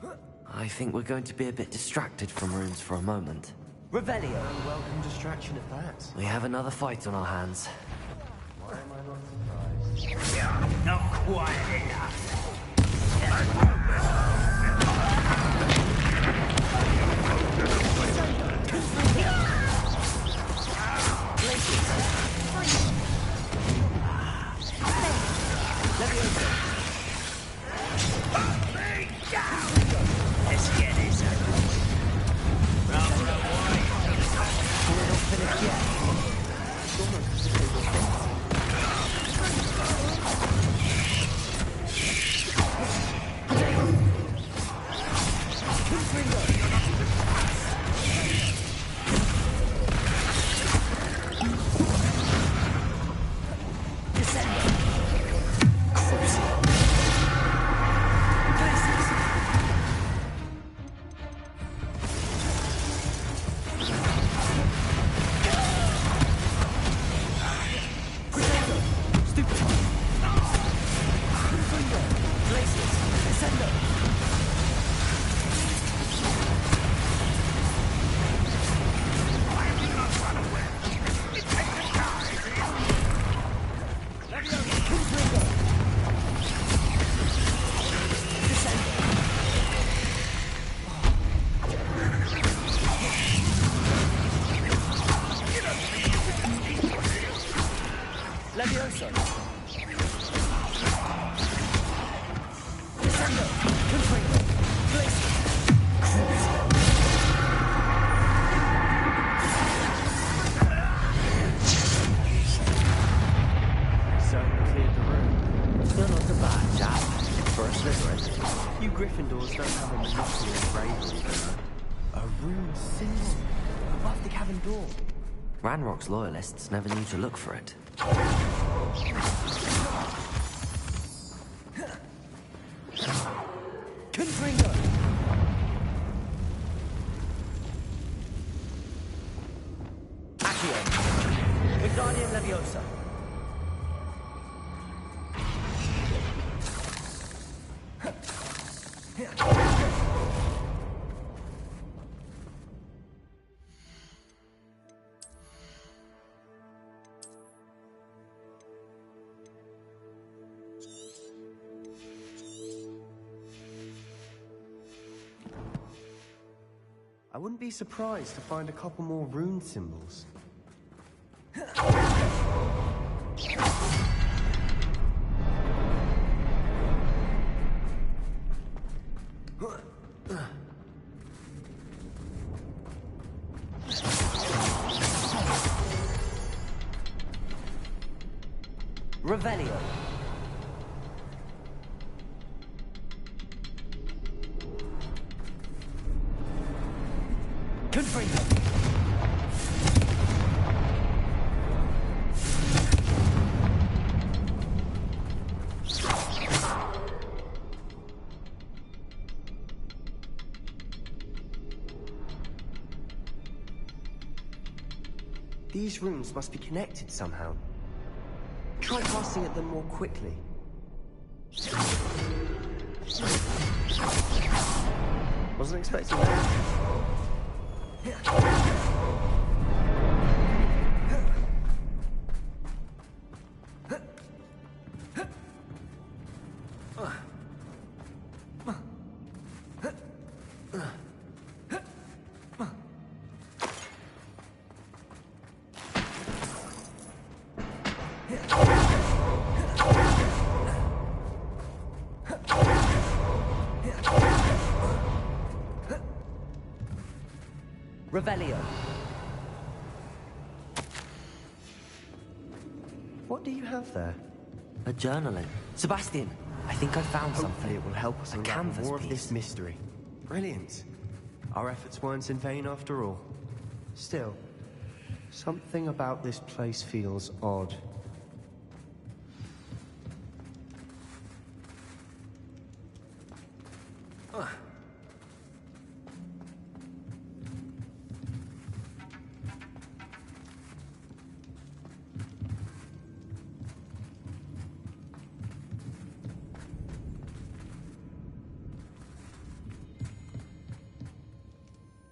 I think we're going to be a bit distracted from runes for a moment. Revelio. Welcome distraction at that. We have another fight on our hands. Why am I not surprised? Yeah, not quite enough. Let's get this over with. Rather a white. We're not finished yet. You're not a bad chap for a Slytherin. You Gryffindors don't have a monopoly of bravery, you know. A rune symbol above the cavern door. Ranrock's loyalists never knew to look for it. Confringo! Accio! Wingardium Leviosa! I wouldn't be surprised to find a couple more rune symbols. Revelio. Confringo. These runes must be connected somehow. Try casting at them more quickly. Wasn't expecting that. Revelio. What do you have there? A journaling. Sebastian, I think I found Hopefully something. it will help us A unravel canvas more of piece. this mystery. Brilliant. Our efforts weren't in vain after all. Still, something about this place feels odd.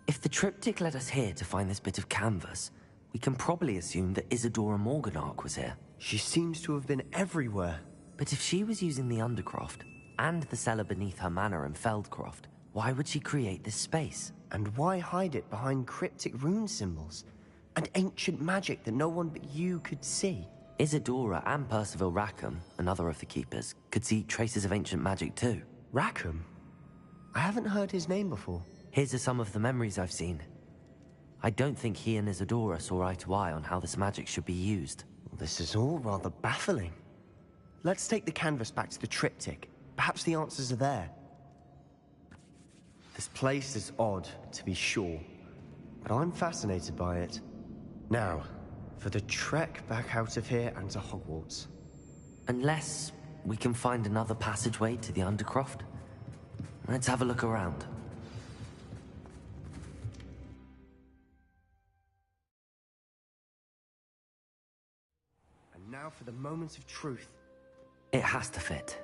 If the triptych led us here to find this bit of canvas, we can probably assume that Isadora Morganach was here. She seems to have been everywhere. But if she was using the Undercroft, and the cellar beneath her manor in Feldcroft, why would she create this space? And why hide it behind cryptic rune symbols? And ancient magic that no one but you could see? Isadora and Percival Rackham, another of the Keepers, could see traces of ancient magic too. Rackham? I haven't heard his name before. Here's some of the memories I've seen. I don't think he and Isadora saw eye to eye on how this magic should be used. This is all rather baffling. Let's take the canvas back to the triptych. Perhaps the answers are there. This place is odd, to be sure, but I'm fascinated by it. Now, for the trek back out of here and to Hogwarts. Unless we can find another passageway to the Undercroft. Let's have a look around. And now for the moment of truth. It has to fit.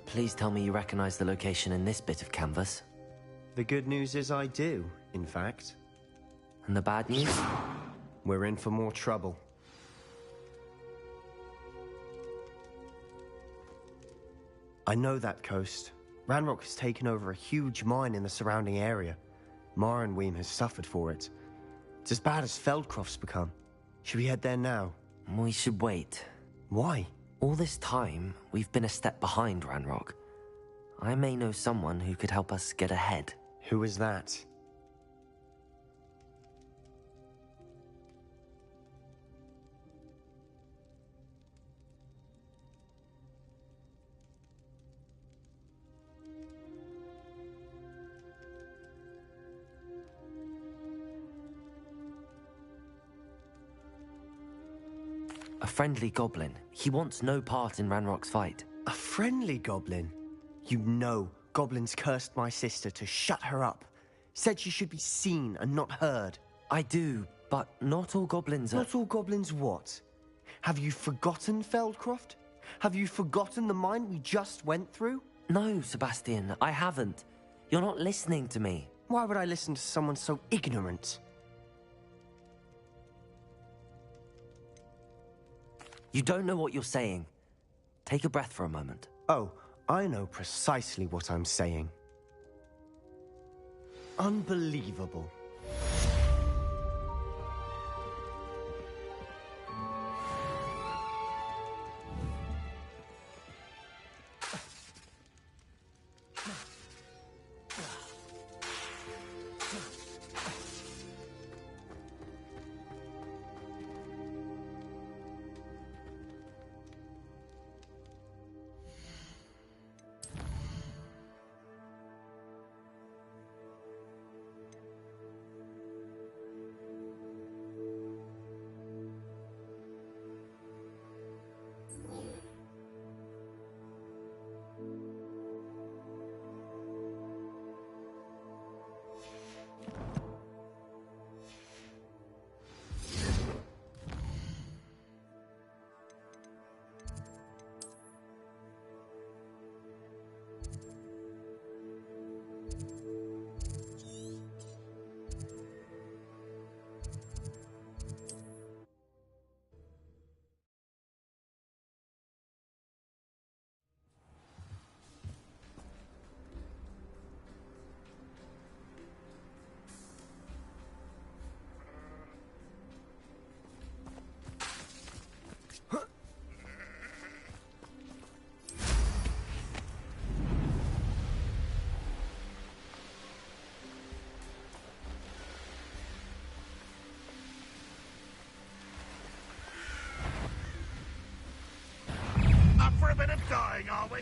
Please tell me you recognize the location in this bit of canvas. The good news is I do, in fact. And the bad news? We're in for more trouble. I know that coast. Ranrock has taken over a huge mine in the surrounding area. Marenweem has suffered for it. It's as bad as Feldcroft's become. Should we head there now? We should wait. Why? All this time, we've been a step behind Ranrock. I may know someone who could help us get ahead. Who was that? A friendly goblin. He wants no part in Ranrock's fight. A friendly goblin? You know, goblins cursed my sister to shut her up. Said she should be seen and not heard. I do, but not all goblins are... Not all goblins what? Have you forgotten Feldcroft? Have you forgotten the mine we just went through? No, Sebastian, I haven't. You're not listening to me. Why would I listen to someone so ignorant? You don't know what you're saying. Take a breath for a moment. Oh, I know precisely what I'm saying. Unbelievable. For a bit of dying, are we?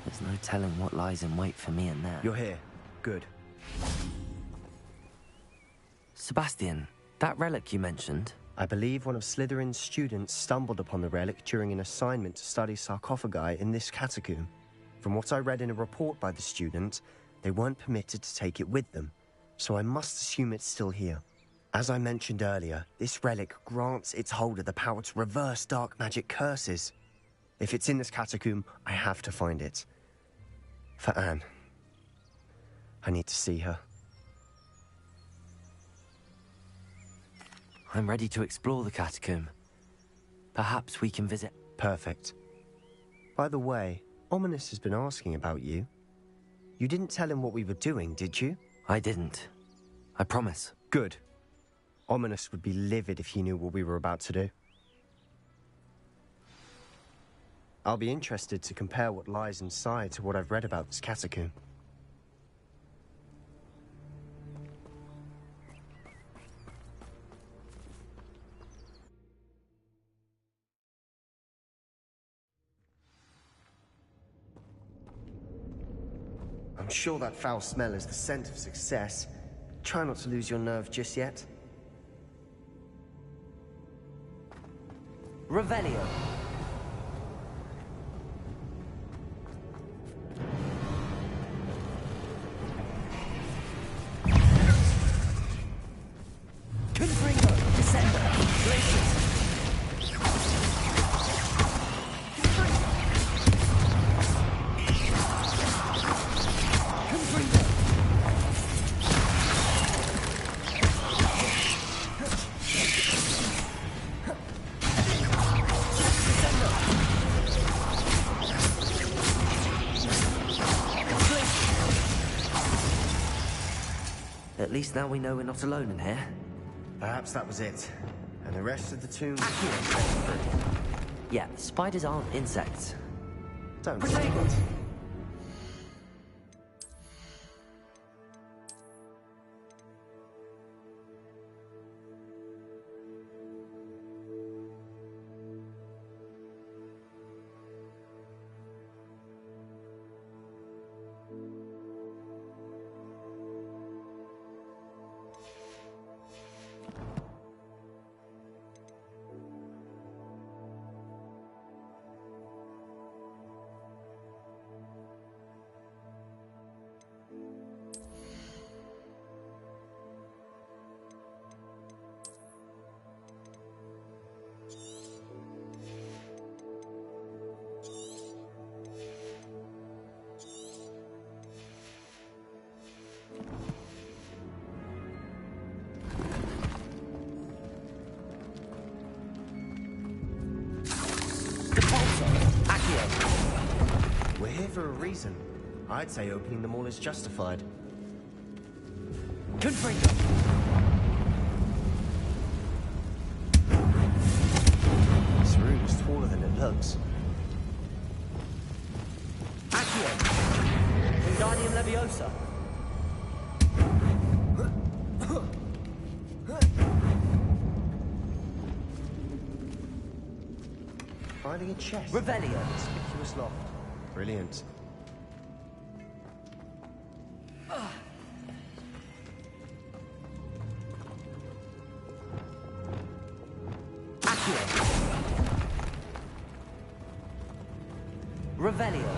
There's no telling what lies in wait for me in there. You're here. Good. Sebastian, that relic you mentioned... I believe one of Slytherin's students stumbled upon the relic during an assignment to study sarcophagi in this catacomb. From what I read in a report by the student, they weren't permitted to take it with them, so I must assume it's still here. As I mentioned earlier, this relic grants its holder the power to reverse dark magic curses. If it's in this catacomb, I have to find it. For Anne. I need to see her. I'm ready to explore the catacomb. Perhaps we can visit... Perfect. By the way, Ominous has been asking about you. You didn't tell him what we were doing, did you? I didn't. I promise. Good. Ominous would be livid if he knew what we were about to do. I'll be interested to compare what lies inside to what I've read about this catacomb. I'm sure that foul smell is the scent of success. Try not to lose your nerve just yet. Revelio. Confringo, Descender, Glacius. At least now we know we're not alone in here. Perhaps that was it. And the rest of the tomb... Yeah, spiders aren't insects. Don't say it. We're here for a reason. I'd say opening them all is justified. Confringo! This room is taller than it looks. Accio! Wingardium Leviosa! Finding a chest. Revelio! Conspicuous loft. Brilliant. Revelio.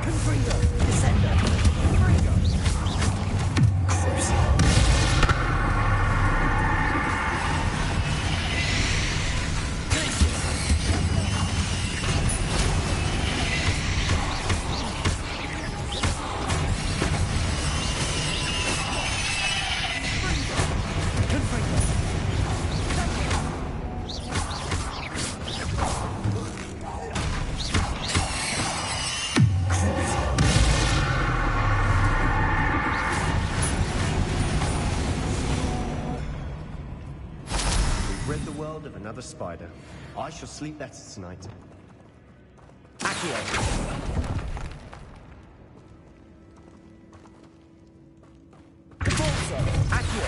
Confringo. Descender. Confringo. Crucible. Of another spider. I shall sleep better tonight. Accio. Corso. Accio.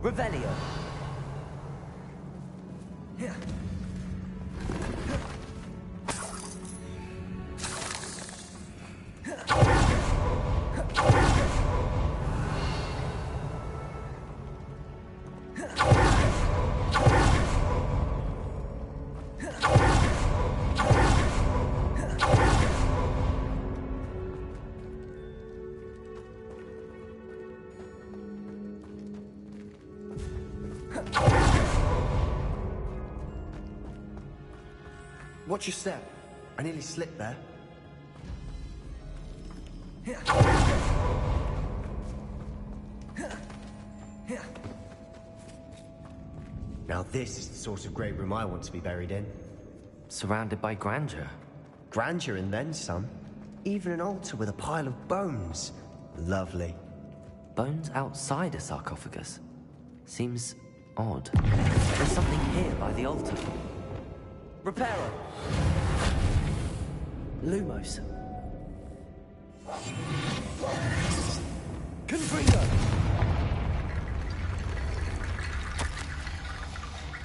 Revelio. Watch your step. I nearly slipped there. Now this is the sort of great room I want to be buried in. Surrounded by grandeur. Grandeur and then some. Even an altar with a pile of bones. Lovely. Bones outside a sarcophagus? Seems odd. There's something here by the altar. Reparo! Lumos. Confringo!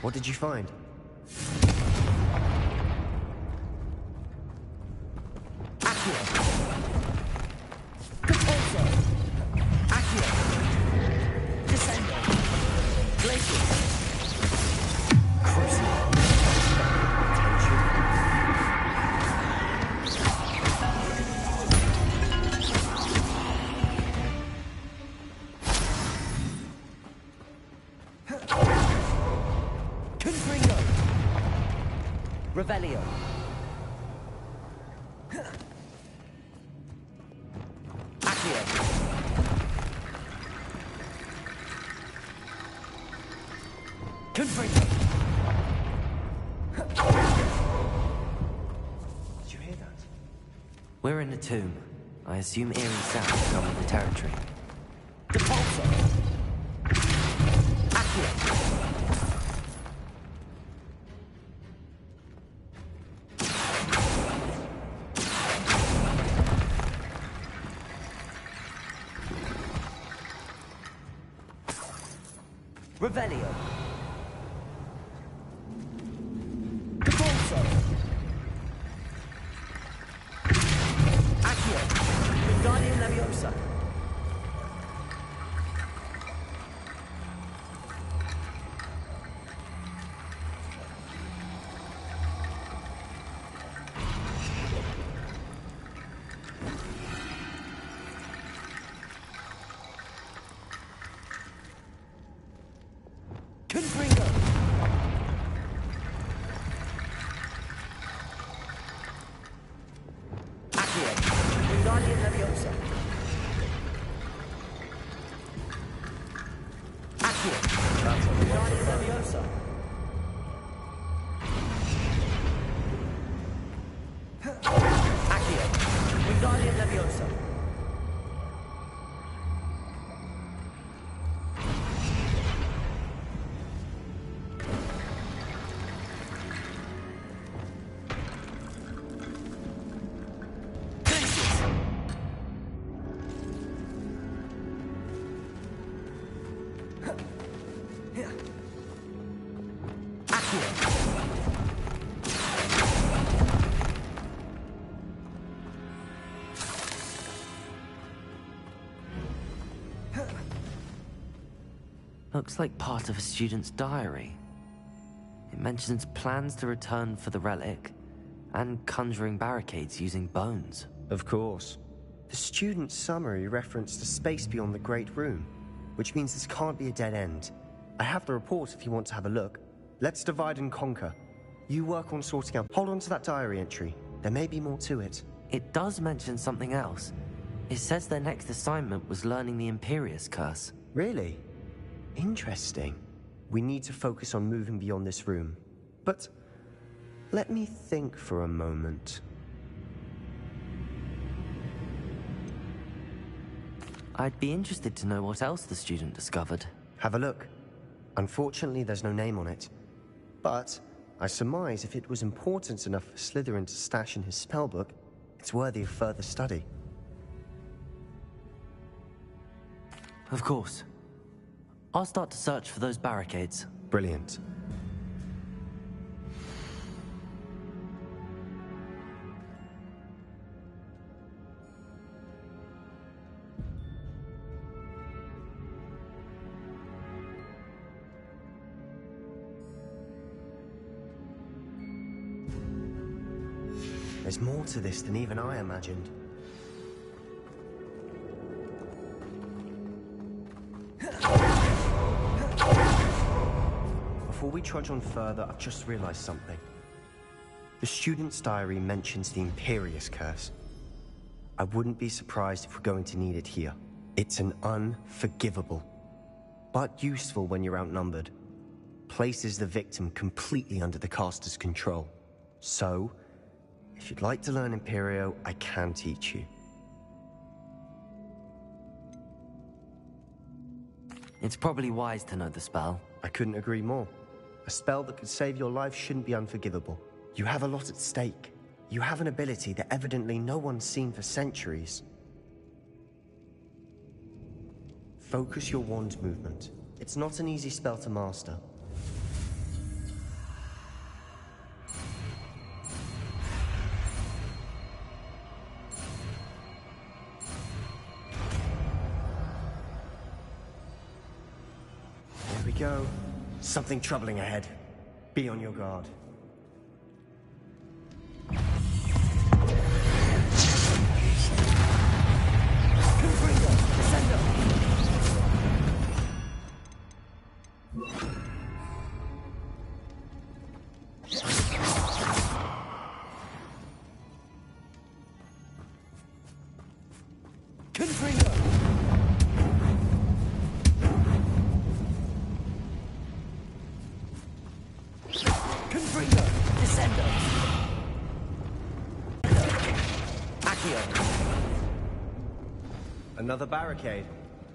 What did you find? Accio! Compulso! Accio! Descendo! Glacius! Crucible! Revelio. Accio. Confringo! Did you hear that? We're in a tomb. I assume eerie sounds come with the territory. Depulso! Accio! Revelio! Depulso! Accio! Wingardium Leviosa! Confringo! Accio! Wingardium Leviosa! Accio! That's a Wingardium Leviosa! Accio! Wingardium Leviosa! Looks like part of a student's diary. It mentions plans to return for the relic and conjuring barricades using bones. Of course. The student's summary referenced a space beyond the Great Room, which means this can't be a dead end. I have the report if you want to have a look. Let's divide and conquer. You work on sorting out. Hold on to that diary entry. There may be more to it. It does mention something else. It says their next assignment was learning the Imperius Curse. Really? Interesting. We need to focus on moving beyond this room. But let me think for a moment. I'd be interested to know what else the student discovered. Have a look. Unfortunately, there's no name on it. But I surmise if it was important enough for Slytherin to stash in his spellbook, it's worthy of further study. Of course. I'll start to search for those barricades. Brilliant. There's more to this than even I imagined. Before we trudge on further, I've just realized something. The student's diary mentions the Imperius Curse. I wouldn't be surprised if we're going to need it here. It's an unforgivable, but useful when you're outnumbered. Places the victim completely under the caster's control. So, if you'd like to learn Imperio, I can teach you. It's probably wise to know the spell. I couldn't agree more. A spell that could save your life shouldn't be unforgivable. You have a lot at stake. You have an ability that evidently no one's seen for centuries. Focus your wand movement. It's not an easy spell to master. There we go. Something troubling ahead. Be on your guard. Another barricade.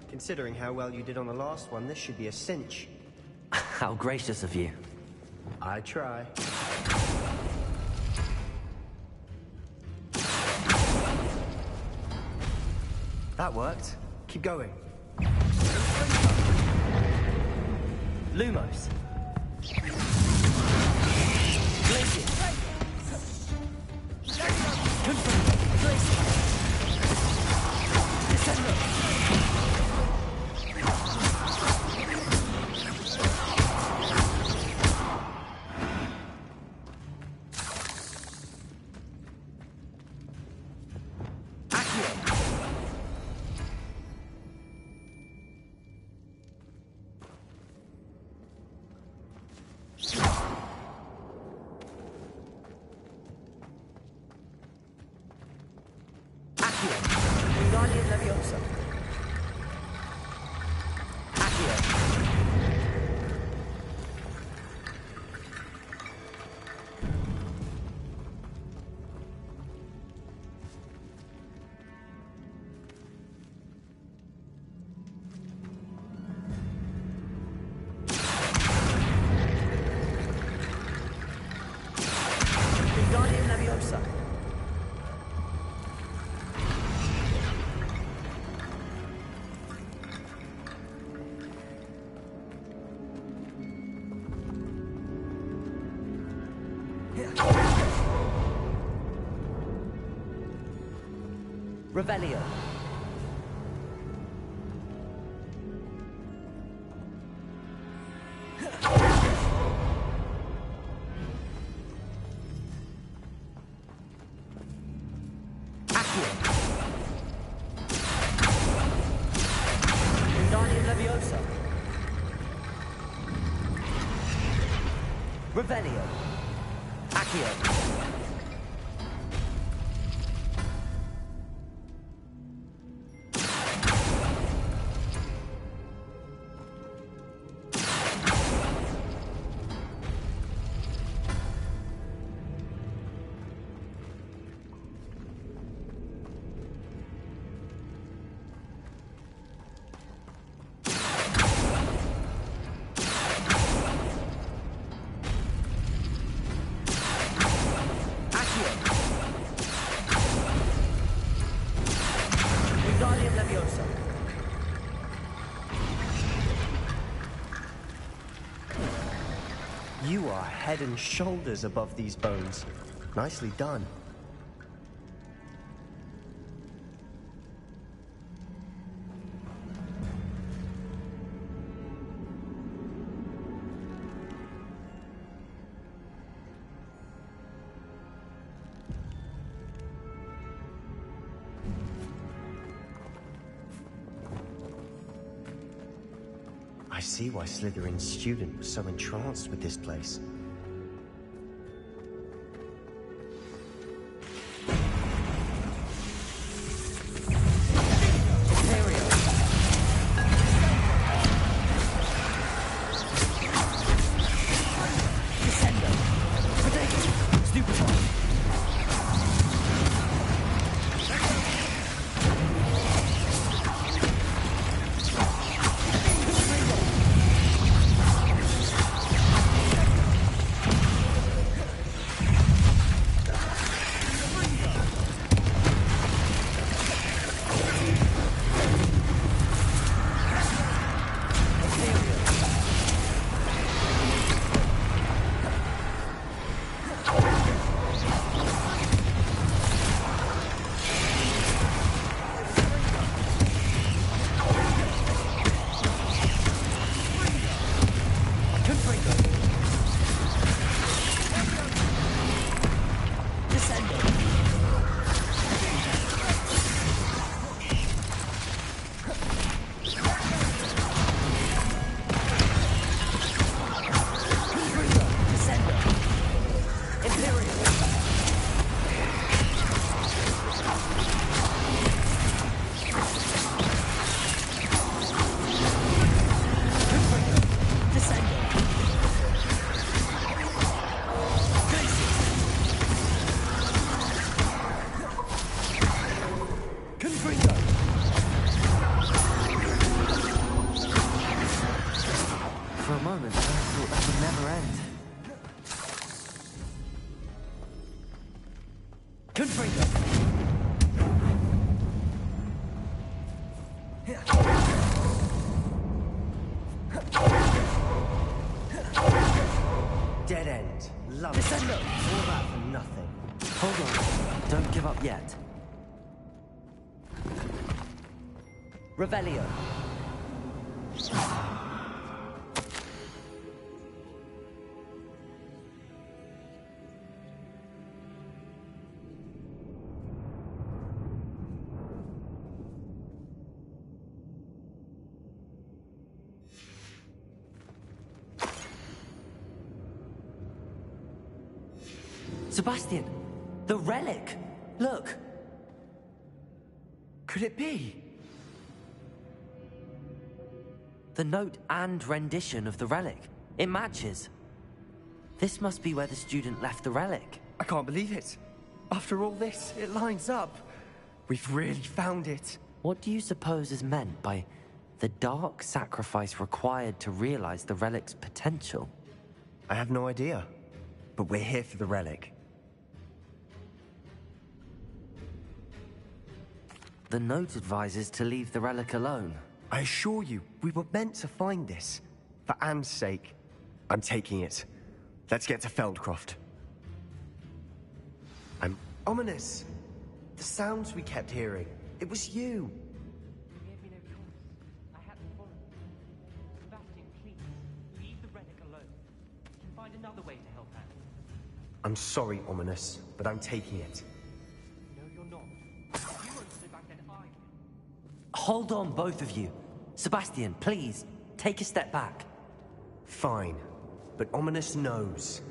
Considering how well you did on the last one, this should be a cinch. How gracious of you. I try. That worked. Keep going. Lumos. Revelio. Revelio. Accio. You are head and shoulders above these bones. Nicely done. I see why Slytherin's student was so entranced with this place. For a moment, I thought that would never end. Confringo! Dead end. Love it. All that for nothing. Hold on. Don't give up yet. Revelio. Sebastian, the relic! Look! Could it be? The note and rendition of the relic. It matches. This must be where the student left the relic. I can't believe it. After all this, it lines up. We've really found it. What do you suppose is meant by the dark sacrifice required to realize the relic's potential? I have no idea. But we're here for the relic. The note advises to leave the relic alone. I assure you, we were meant to find this. For Anne's sake. I'm taking it. Let's get to Feldcroft. I'm ominous. The sounds we kept hearing. It was you. Sebastian, please, leave the relic alone. We can find another way to help Anne. I'm sorry, Ominous, but I'm taking it. No, you're not. You won't sit back and argue. Hold on, both of you. Sebastian, please, take a step back. Fine, but Ominous knows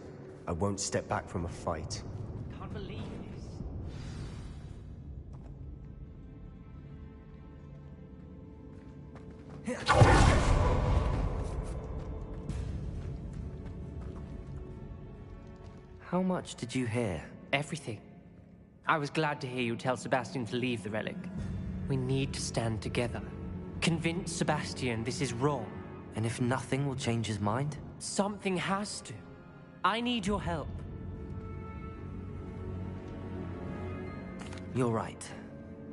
I won't step back from a fight. Can't believe this. How much did you hear? Everything. I was glad to hear you tell Sebastian to leave the relic. We need to stand together. Convince Sebastian this is wrong. And if nothing will change his mind? Something has to. I need your help. You're right.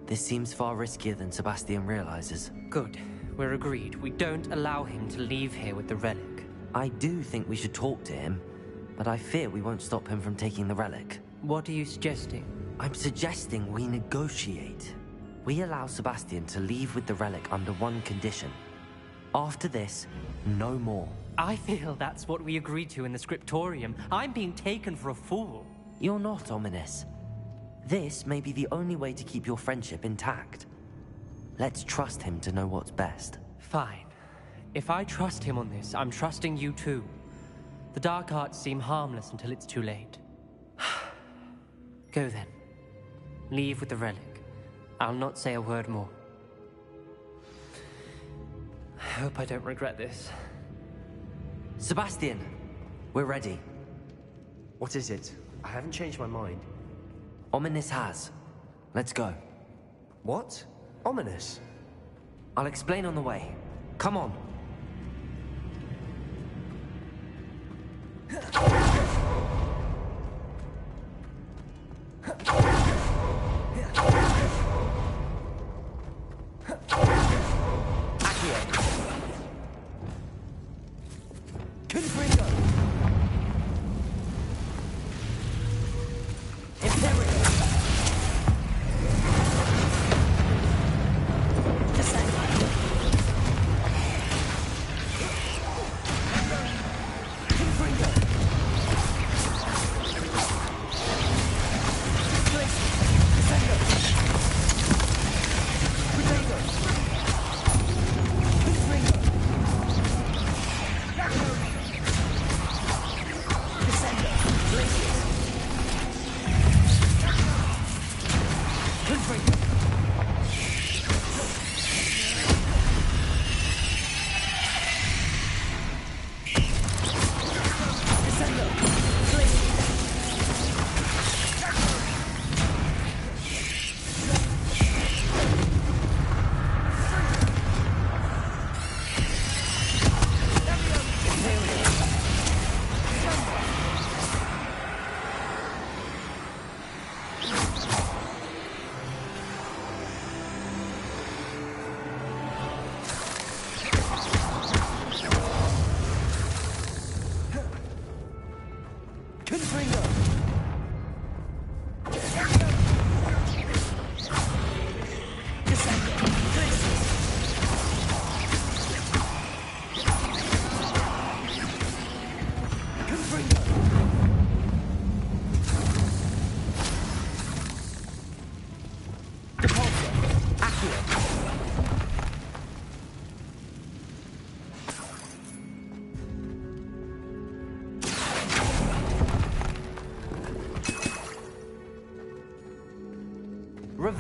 This seems far riskier than Sebastian realizes. Good. We're agreed. We don't allow him to leave here with the relic. I do think we should talk to him, but I fear we won't stop him from taking the relic. What are you suggesting? I'm suggesting we negotiate. We allow Sebastian to leave with the relic under one condition. After this, no more. I feel that's what we agreed to in the scriptorium. I'm being taken for a fool. You're not, Ominous. This may be the only way to keep your friendship intact. Let's trust him to know what's best. Fine. If I trust him on this, I'm trusting you too. The dark arts seem harmless until it's too late. Go then. Leave with the relic. I'll not say a word more. I hope I don't regret this. Sebastian, we're ready. What is it? I haven't changed my mind. Ominous has. Let's go. What? Ominous? I'll explain on the way. Come on.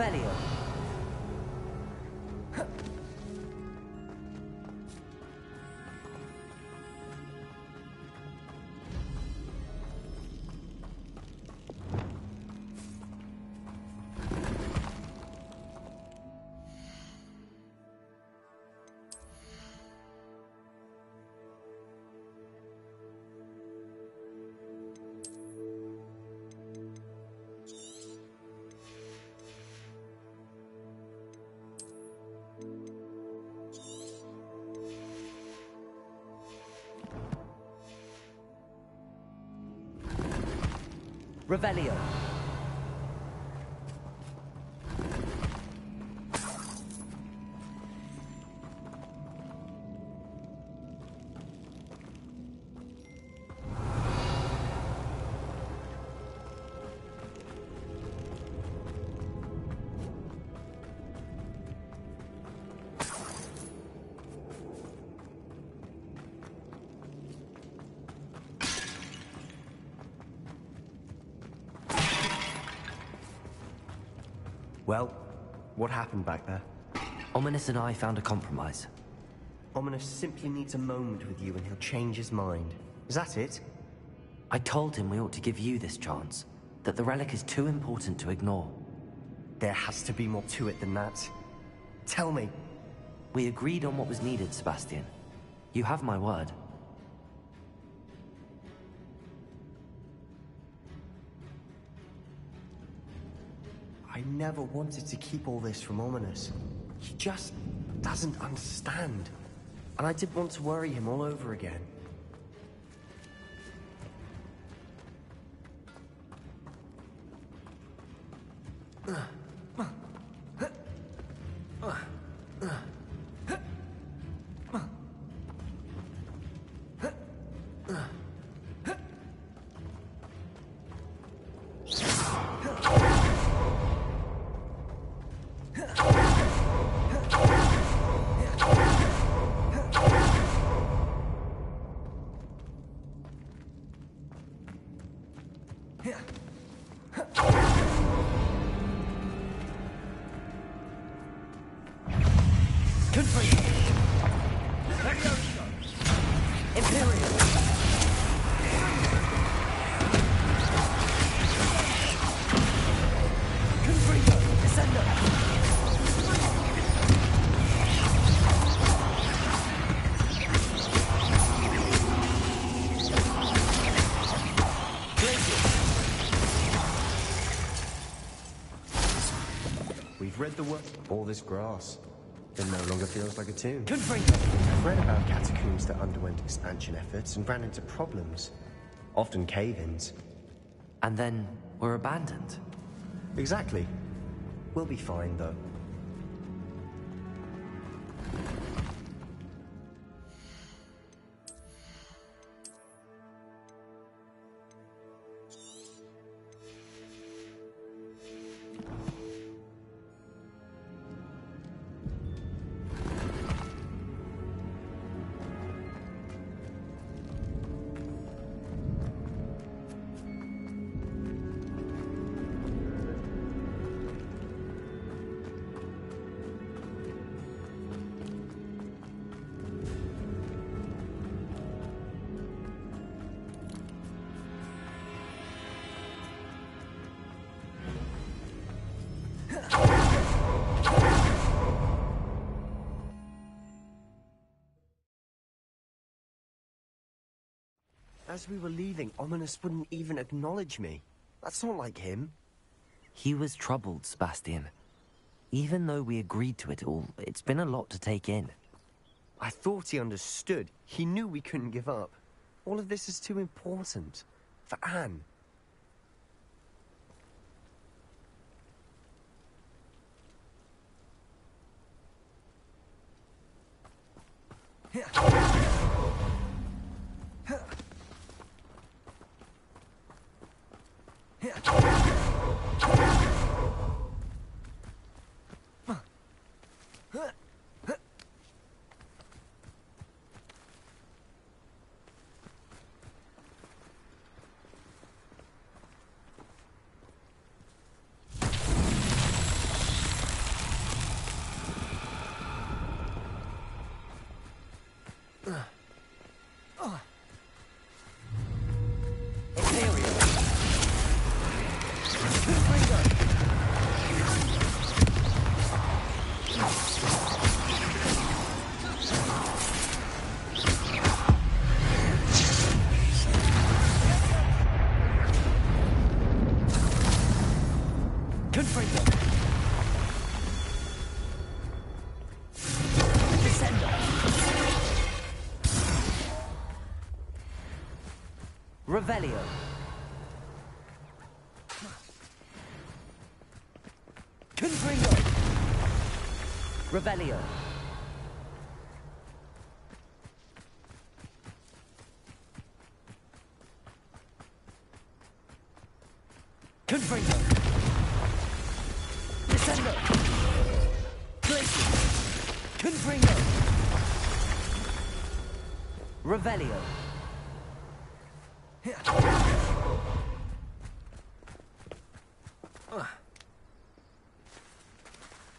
Revelio. Revelio. Well, what happened back there? Ominous and I found a compromise. Ominous simply needs a moment with you and he'll change his mind. Is that it? I told him we ought to give you this chance, that the relic is too important to ignore. There has to be more to it than that. Tell me. We agreed on what was needed, Sebastian. You have my word. I never wanted to keep all this from Ominous. He just doesn't understand. And I didn't want to worry him all over again. We've read the word. All this grass. It no longer feels like a tomb. I've read about catacombs that underwent expansion efforts and ran into problems. Often cave-ins. And then were abandoned. Exactly. We'll be fine, though. As we were leaving, Ominous wouldn't even acknowledge me. That's not like him. He was troubled, Sebastian. Even though we agreed to it all, it's been a lot to take in. I thought he understood. He knew we couldn't give up. All of this is too important. For Anne. Revelio. Confringo. Revelio. Confringo. Descendo. Glacier. Confringo. Revelio.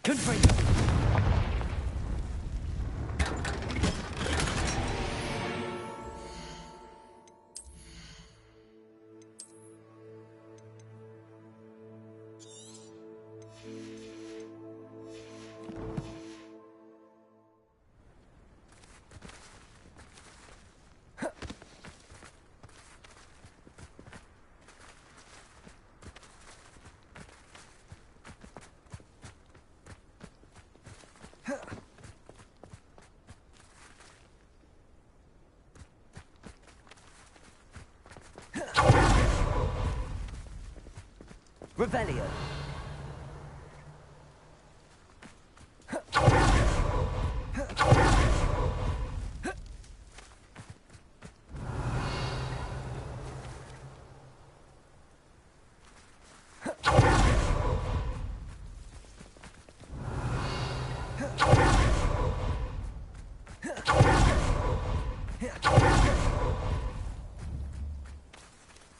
Confringo. Revelio.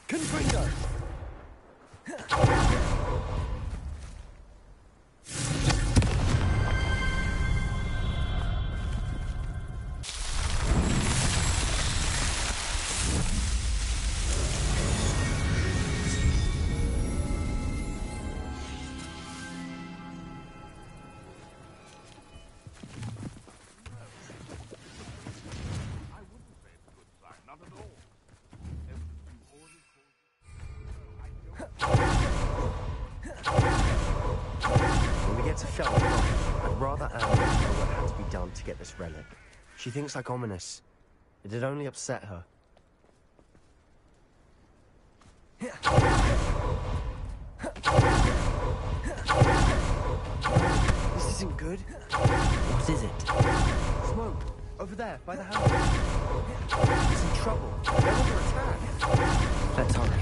Confringo. When we get to Shelter, I'd rather Anne know what had to be done to get this relic. She thinks like ominous. It'd only upset her. This isn't good. What is it? Smoke. Over there, by the house. He's in trouble. They're under attack. Let's hurry.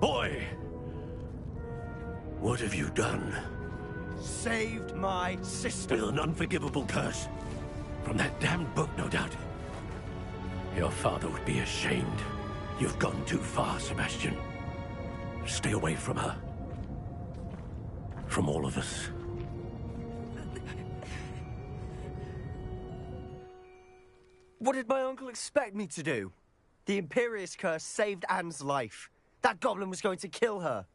Boy! What have you done? Saved my sister. With an unforgivable curse. From that damned book, no doubt. Your father would be ashamed. You've gone too far, Sebastian. Stay away from her. From all of us. What did my uncle expect me to do? The Imperious curse saved Anne's life. That goblin was going to kill her.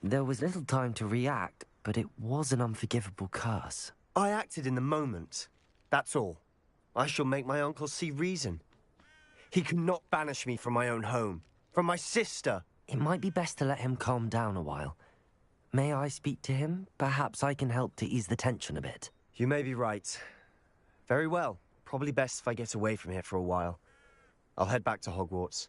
There was little time to react, but it was an unforgivable curse. I acted in the moment. That's all. I shall make my uncle see reason. He cannot banish me from my own home, from my sister. It might be best to let him calm down a while. May I speak to him? Perhaps I can help to ease the tension a bit. You may be right. Very well. Probably best if I get away from here for a while. I'll head back to Hogwarts.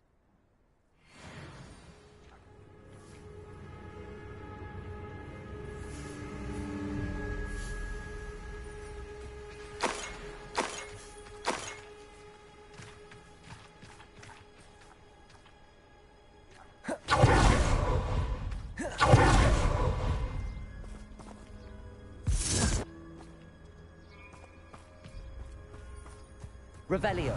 Revelio.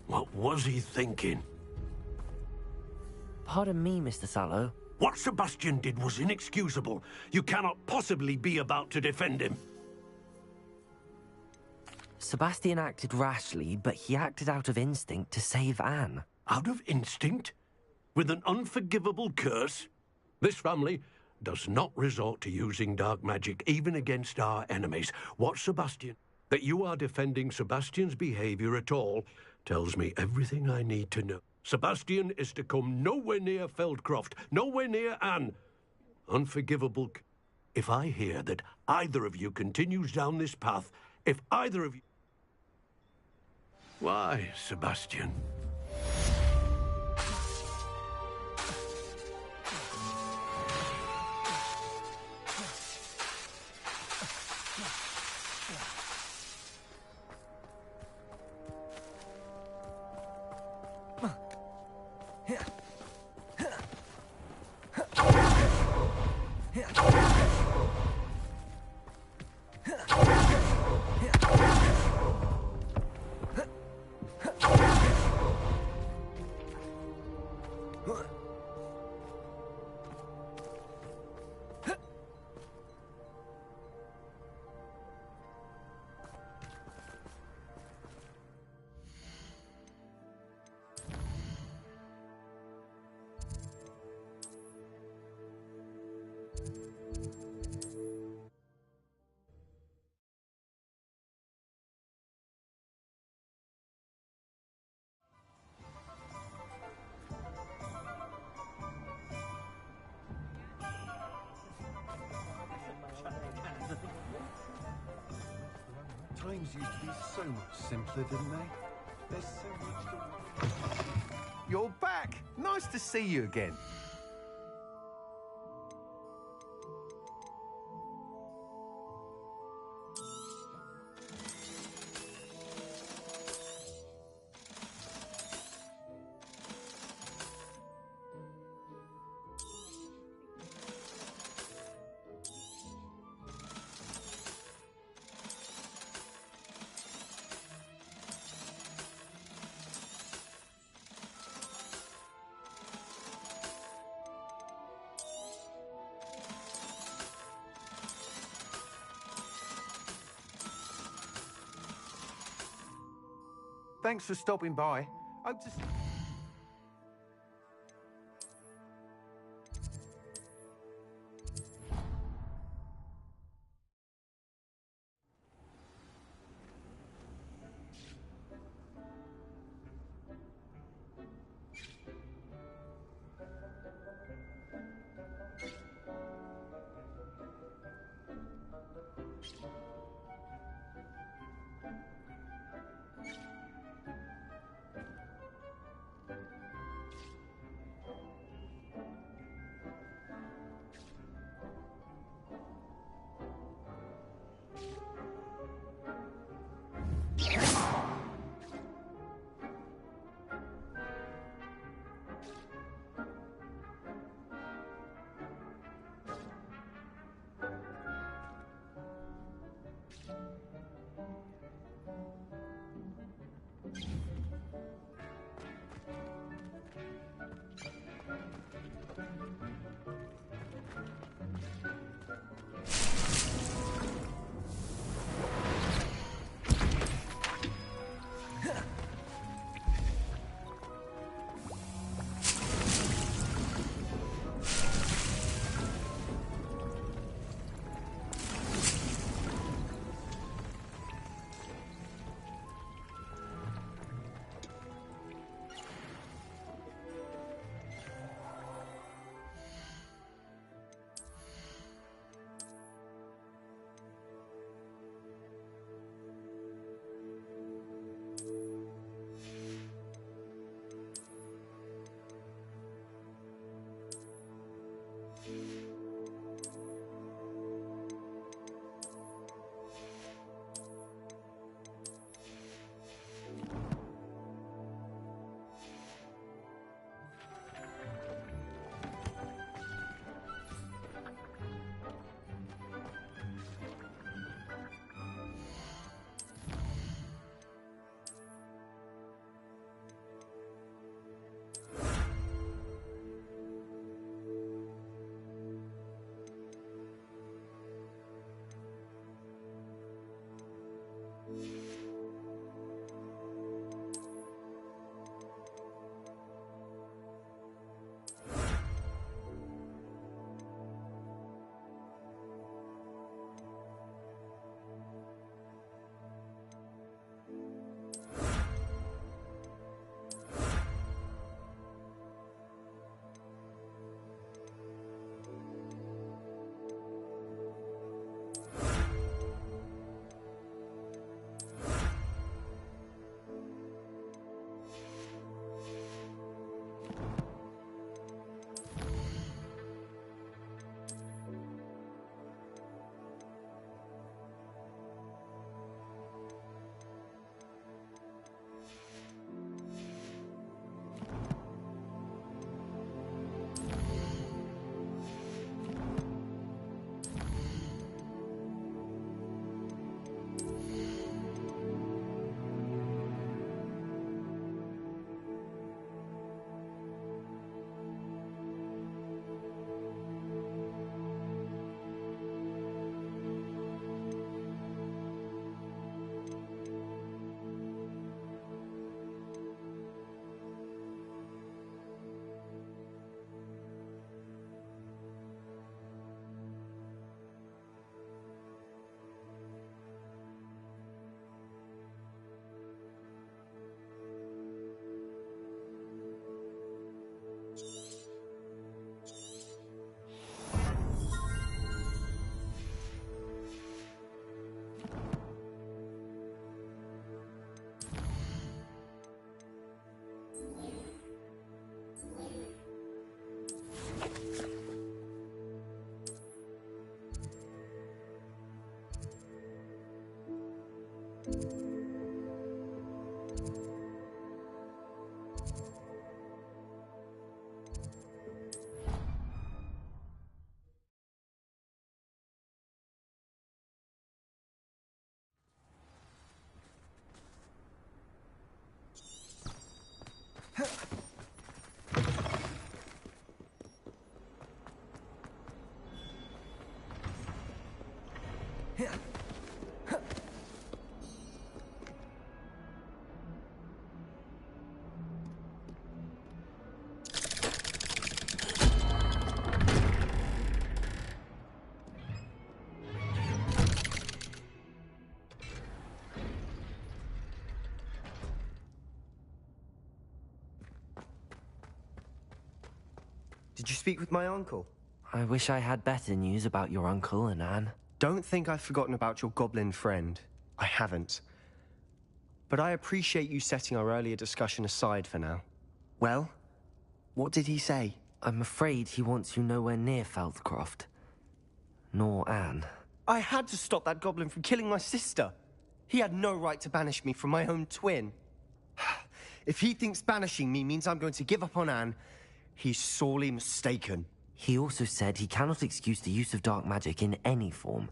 What was he thinking? Pardon me, Mr. Sallow. What Sebastian did was inexcusable. You cannot possibly be about to defend him. Sebastian acted rashly, but he acted out of instinct to save Anne. Out of instinct? With an unforgivable curse? This family does not resort to using dark magic, even against our enemies. What Sebastian... That you are defending Sebastian's behavior at all tells me everything I need to know. Sebastian is to come nowhere near Feldcroft, nowhere near Anne. Unforgivable... If I hear that either of you continues down this path, if either of you... Why, Sebastian? Times used to be so much simpler, didn't they? There's so much to... You're back! Nice to see you again. Thanks for stopping by. Hope to see... Did you speak with my uncle? I wish I had better news about your uncle and Anne. Don't think I've forgotten about your goblin friend. I haven't. But I appreciate you setting our earlier discussion aside for now. Well, what did he say? I'm afraid he wants you nowhere near Feldcroft. Nor Anne. I had to stop that goblin from killing my sister. He had no right to banish me from my own twin. If he thinks banishing me means I'm going to give up on Anne, he's sorely mistaken. He also said he cannot excuse the use of dark magic in any form,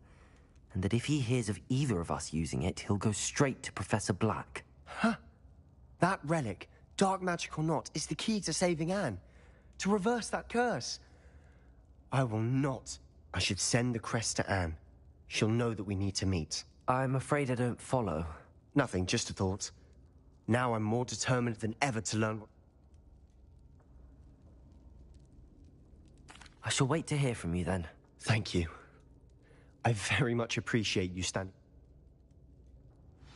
and that if he hears of either of us using it, he'll go straight to Professor Black. Huh? That relic, dark magic or not, is the key to saving Anne. To reverse that curse. I will not. I should send the crest to Anne. She'll know that we need to meet. I'm afraid I don't follow. Nothing, just a thought. Now I'm more determined than ever to learn what... I shall wait to hear from you then. Thank you. I very much appreciate you standing.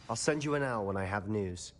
I'll send you an owl when I have news.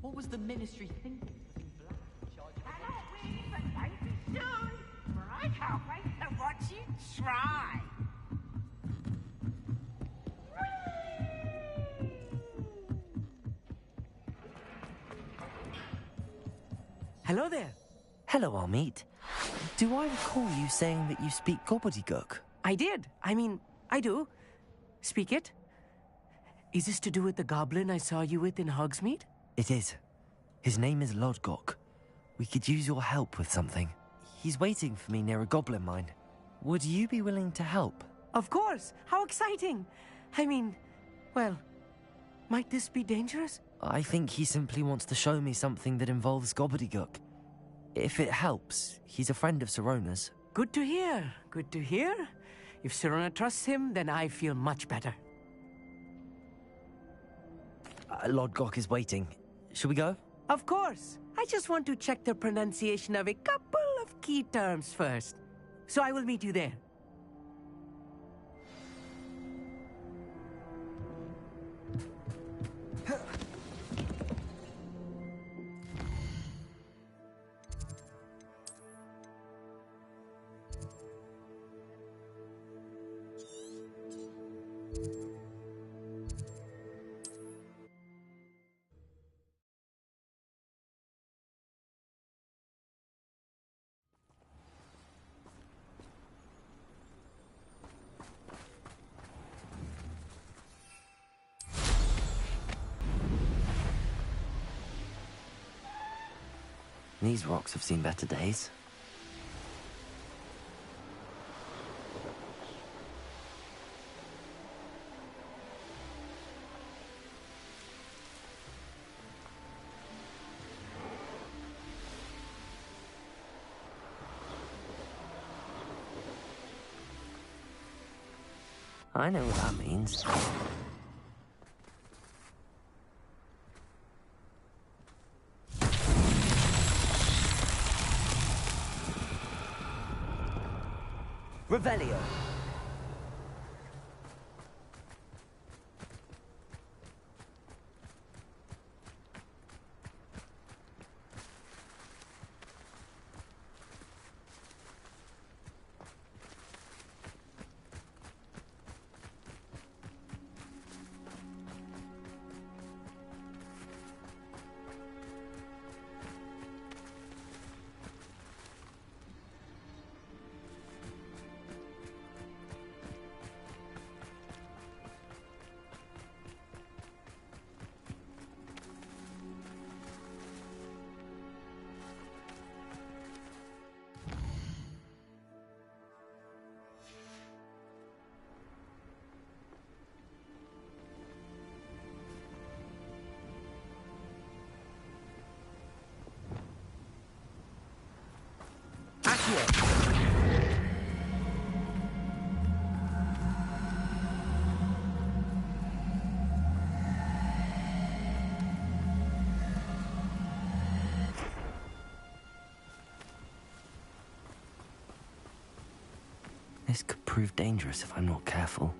What was the Ministry thinking? Cannot we, but don't be soon, for I can't wait to watch you try. Hello there. Hello, Armeet. Do I recall you saying that you speak gobbledygook? I did. I mean, I do. Speak it. Is this to do with the goblin I saw you with in Hogsmeade? It is. His name is Lodgok. We could use your help with something. He's waiting for me near a goblin mine. Would you be willing to help? Of course. How exciting. I mean, well, might this be dangerous? I think he simply wants to show me something that involves gobbledygook. If it helps, he's a friend of Sirona's. Good to hear. Good to hear. If Sirona trusts him, then I feel much better. Lodgok is waiting. Shall we go? Of course. I just want to check the pronunciation of a couple of key terms first. So I will meet you there. These rocks have seen better days. I know what that means. Revelio. This could prove dangerous if I'm not careful.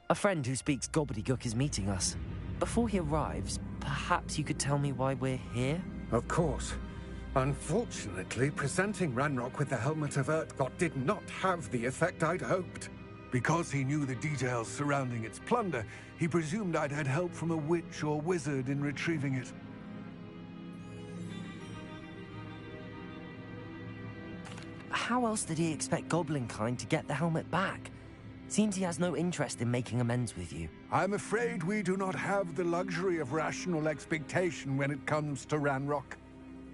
A friend who speaks gobbledygook is meeting us. Before he arrives, perhaps you could tell me why we're here? Of course. Unfortunately, presenting Ranrock with the Helmet of Urtkot did not have the effect I'd hoped. Because he knew the details surrounding its plunder, he presumed I'd had help from a witch or wizard in retrieving it. How else did he expect Goblinkind to get the helmet back? Seems he has no interest in making amends with you. I'm afraid we do not have the luxury of rational expectation when it comes to Ranrock.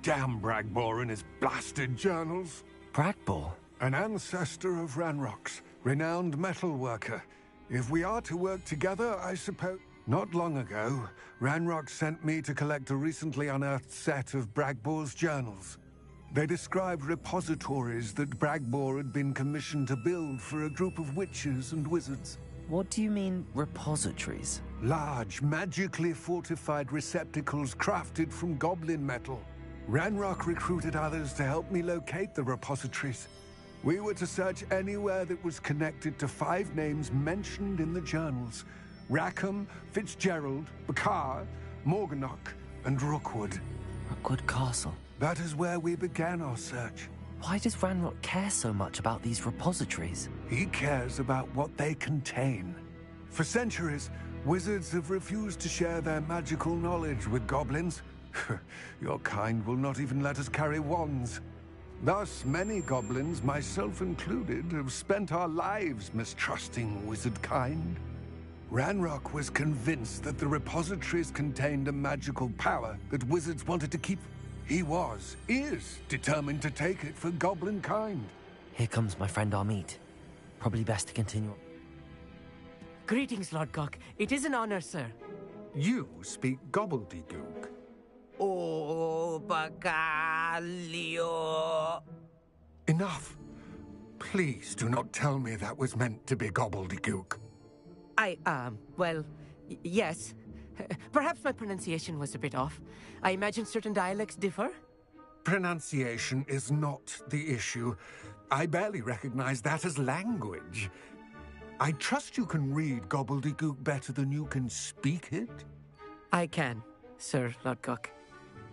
Damn Bragbor and his blasted journals. Bragbor? An ancestor of Ranrock's, renowned metal worker. If we are to work together, I suppose... Not long ago, Ranrock sent me to collect a recently unearthed set of Bragbor's journals. They described repositories that Bragbor had been commissioned to build for a group of witches and wizards. What do you mean, repositories? Large, magically fortified receptacles crafted from goblin metal. Ranrock recruited others to help me locate the repositories. We were to search anywhere that was connected to 5 names mentioned in the journals. Rackham, Fitzgerald, Bakar, Morganach, and Rookwood. Rookwood Castle? That is where we began our search. Why does Ranrock care so much about these repositories? He cares about what they contain. For centuries, wizards have refused to share their magical knowledge with goblins. Your kind will not even let us carry wands. Thus, many goblins, myself included, have spent our lives mistrusting wizard kind. Ranrock was convinced that the repositories contained a magical power that wizards wanted to keep. He is determined to take it for goblin kind. Here comes my friend Amit. Probably best to continue. Greetings, Lord Cock. It is an honor, sir. You speak gobbledygook. Oh, Bacalio. Enough. Please do not tell me that was meant to be gobbledygook. Well, yes. Perhaps my pronunciation was a bit off. I imagine certain dialects differ? Pronunciation is not the issue. I barely recognize that as language. I trust you can read gobbledygook better than you can speak it? I can, Sir Lodgok.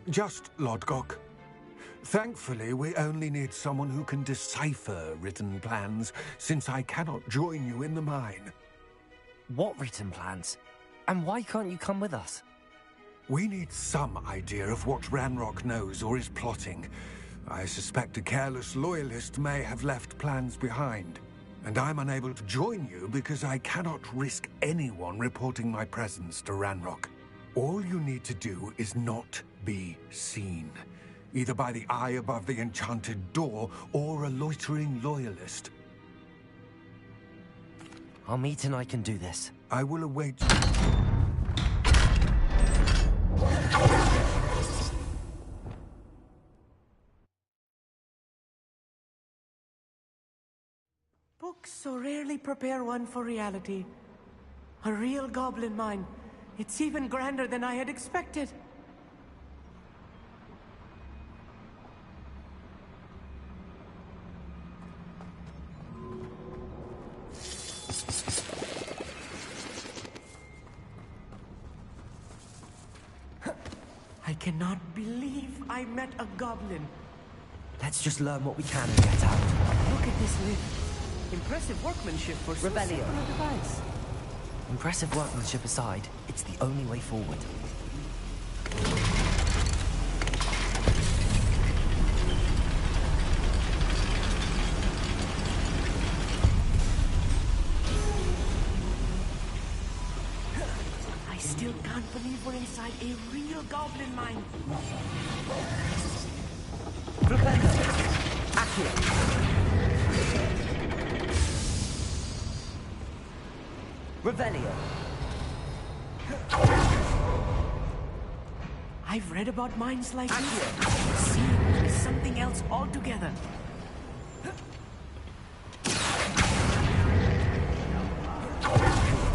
Just Lodgok. Thankfully, we only need someone who can decipher written plans, since I cannot join you in the mine. What written plans? And why can't you come with us? We need some idea of what Ranrock knows or is plotting. I suspect a careless loyalist may have left plans behind. And I'm unable to join you because I cannot risk anyone reporting my presence to Ranrock. All you need to do is not be seen. Either by the eye above the enchanted door or a loitering loyalist. Amit and I can do this. I will await you. Books so rarely prepare one for reality. A real goblin mine. It's even grander than I had expected. I cannot believe I met a goblin. Let's just learn what we can and get out. Look at this lift. Impressive workmanship for so Rebellion. simple a device. Impressive workmanship aside, it's the only way forward. I still can't believe we're inside a real goblin mine. Revelio. I've read about mines like this. See, it's something else altogether. It's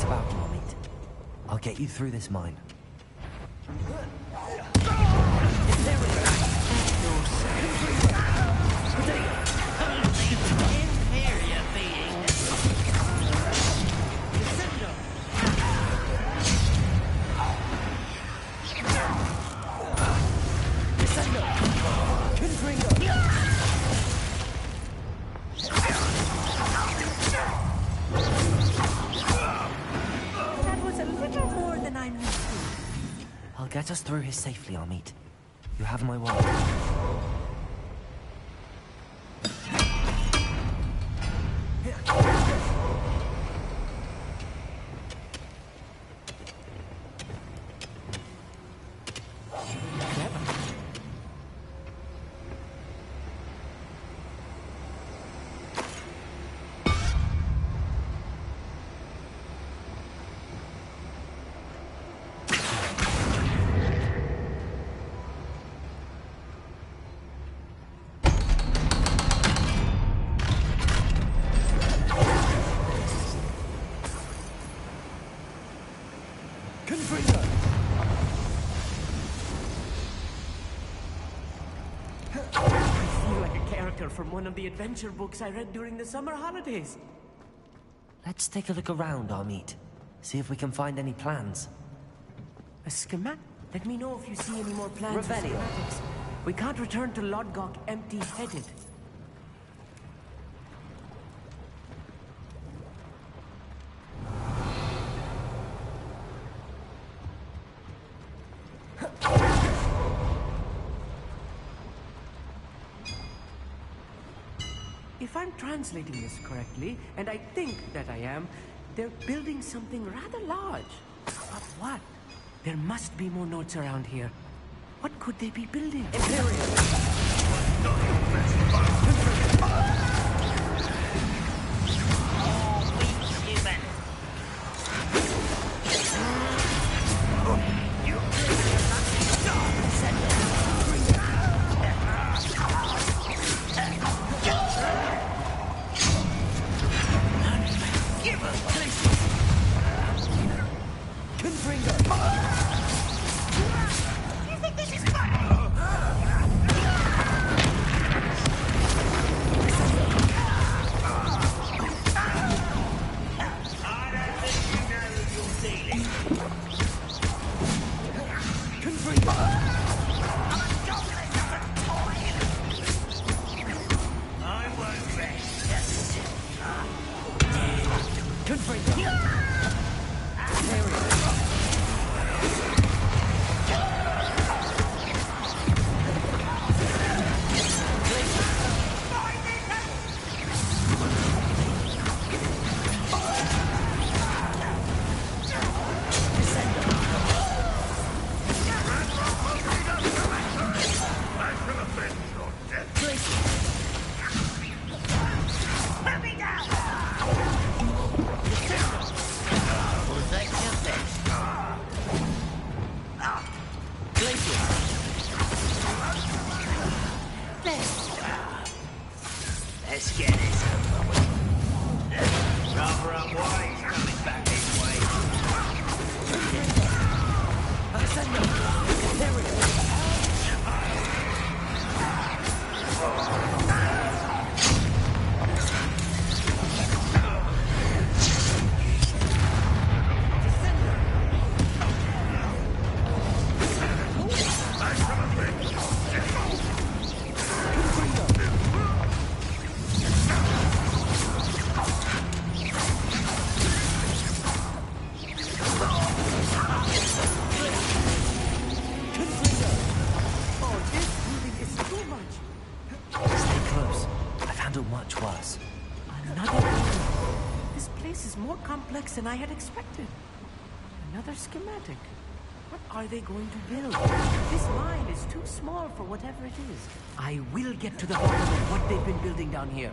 about to, mate. I'll get you through this mine. That was a little more than I'm used to. I'll get us through here safely, Amit. You have my word. From one of the adventure books I read during the summer holidays. Let's take a look around, Amit. See if we can find any plans. A schematic? Let me know if you see any more plans or Revelio. schematics. We can't return to Lodgok empty-headed. If I'm translating this correctly, and I think that I am, they're building something rather large. But what? There must be more notes around here. What could they be building? Let's get this over with. Rather unwise coming back this way. handle much worse. Another building. This place is more complex than I had expected. Another schematic. What are they going to build? This mine is too small for whatever it is. I will get to the bottom of what they've been building down here.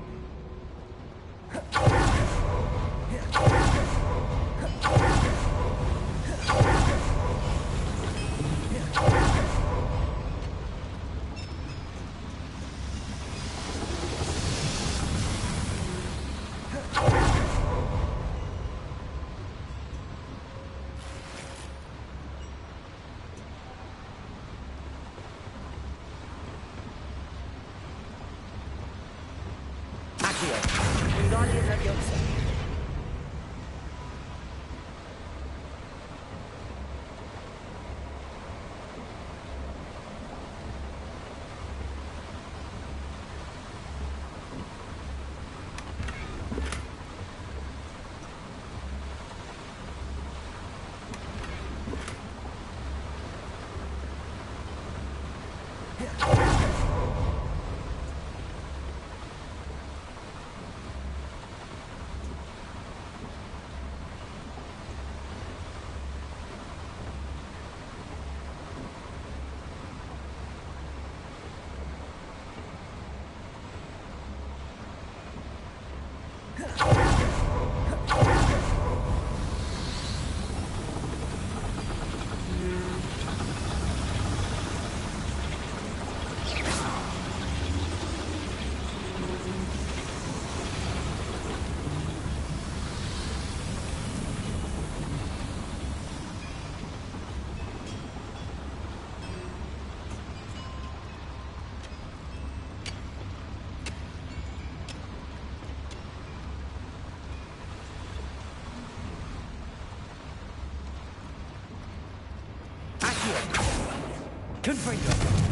Confringo.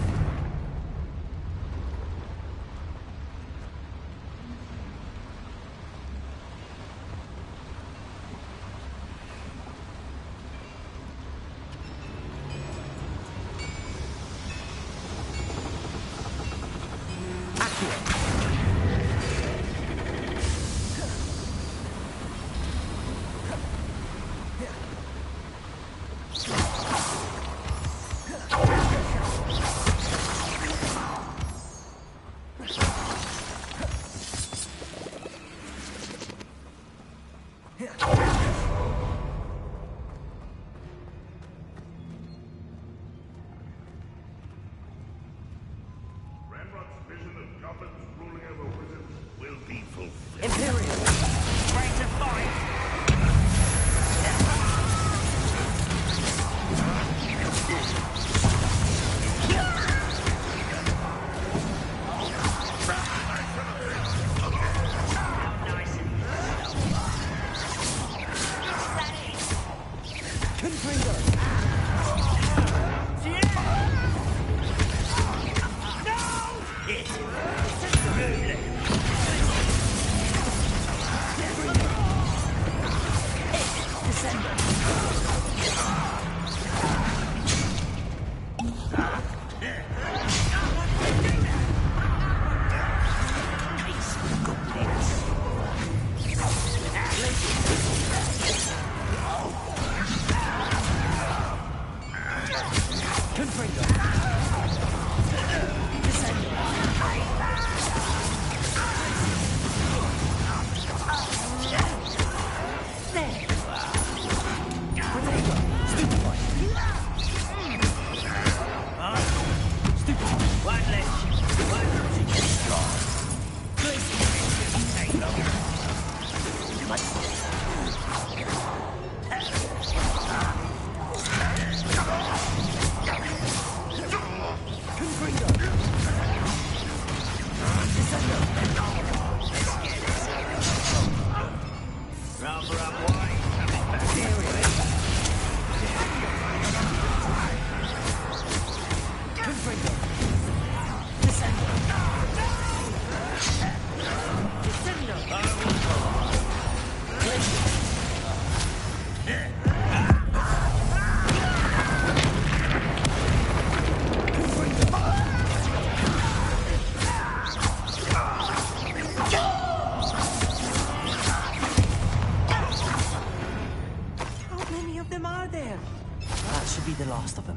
Descendo!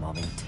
Amit.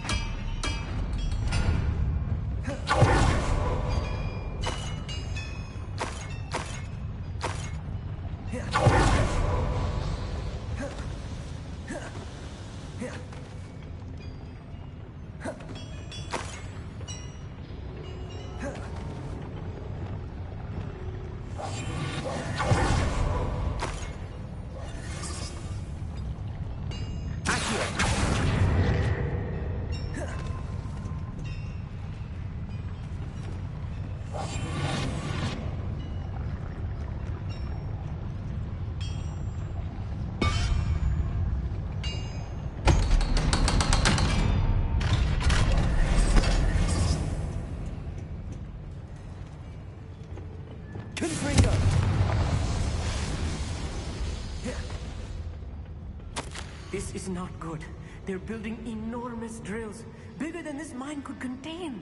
This is not good. They're building enormous drills, bigger than this mine could contain.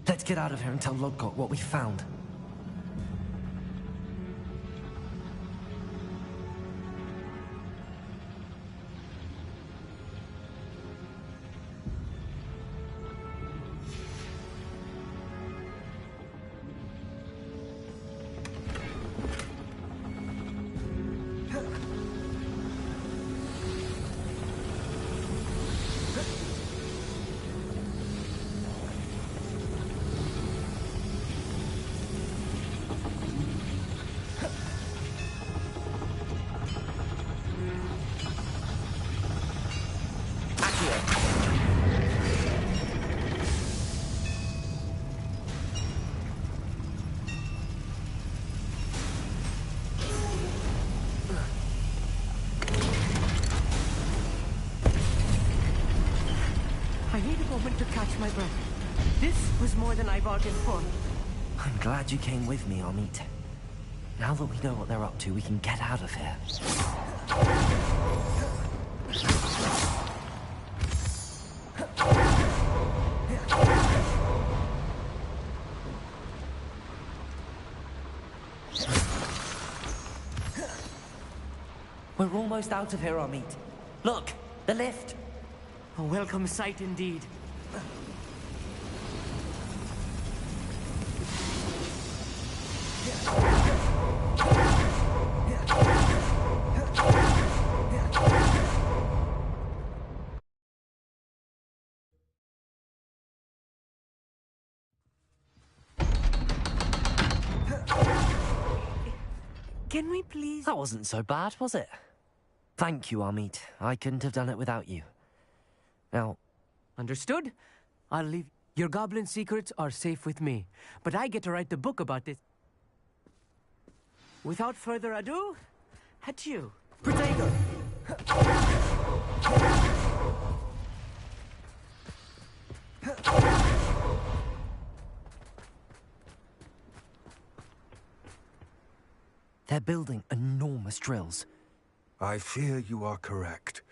Let's get out of here and tell Lodgott what we found. I need a moment to catch my breath. This was more than I bargained for. I'm glad you came with me, Amit. Now that we know what they're up to, we can get out of here. We're almost out of here, Amit. Look, the lift. A welcome sight indeed. Can we please... That wasn't so bad, was it? Thank you, Amit. I couldn't have done it without you. Now... Understood? I'll leave... Your goblin secrets are safe with me, but I get to write the book about this. Without further ado, at you. Potato! They're building enormous drills. I fear you are correct.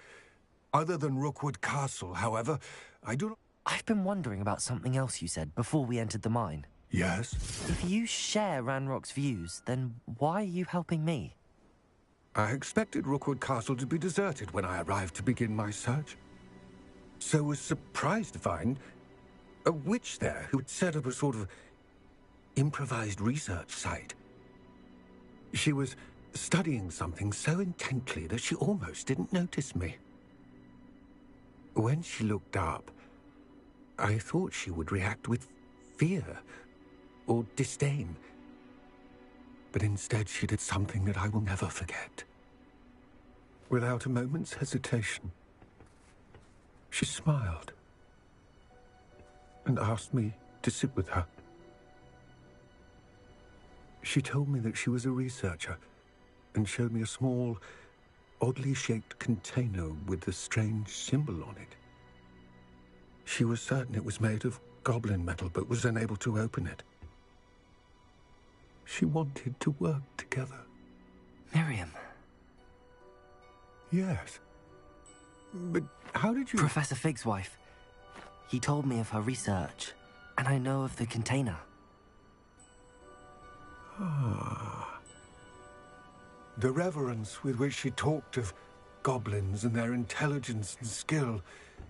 Other than Rookwood Castle, however, I do not... I've been wondering about something else you said before we entered the mine. Yes? If you share Ranrock's views, then why are you helping me? I expected Rookwood Castle to be deserted when I arrived to begin my search. So was surprised to find a witch there who had set up a sort of improvised research site. She was studying something so intently that she almost didn't notice me. When she looked up, I thought she would react with fear or disdain. But instead she did something that I will never forget. Without a moment's hesitation, she smiled and asked me to sit with her. She told me that she was a researcher and showed me a small, oddly shaped container with a strange symbol on it. She was certain it was made of goblin metal, but was unable to open it. She wanted to work together. Miriam. Yes. But how did you... Professor Fig's wife. He told me of her research, and I know of the container. Ah. The reverence with which she talked of goblins and their intelligence and skill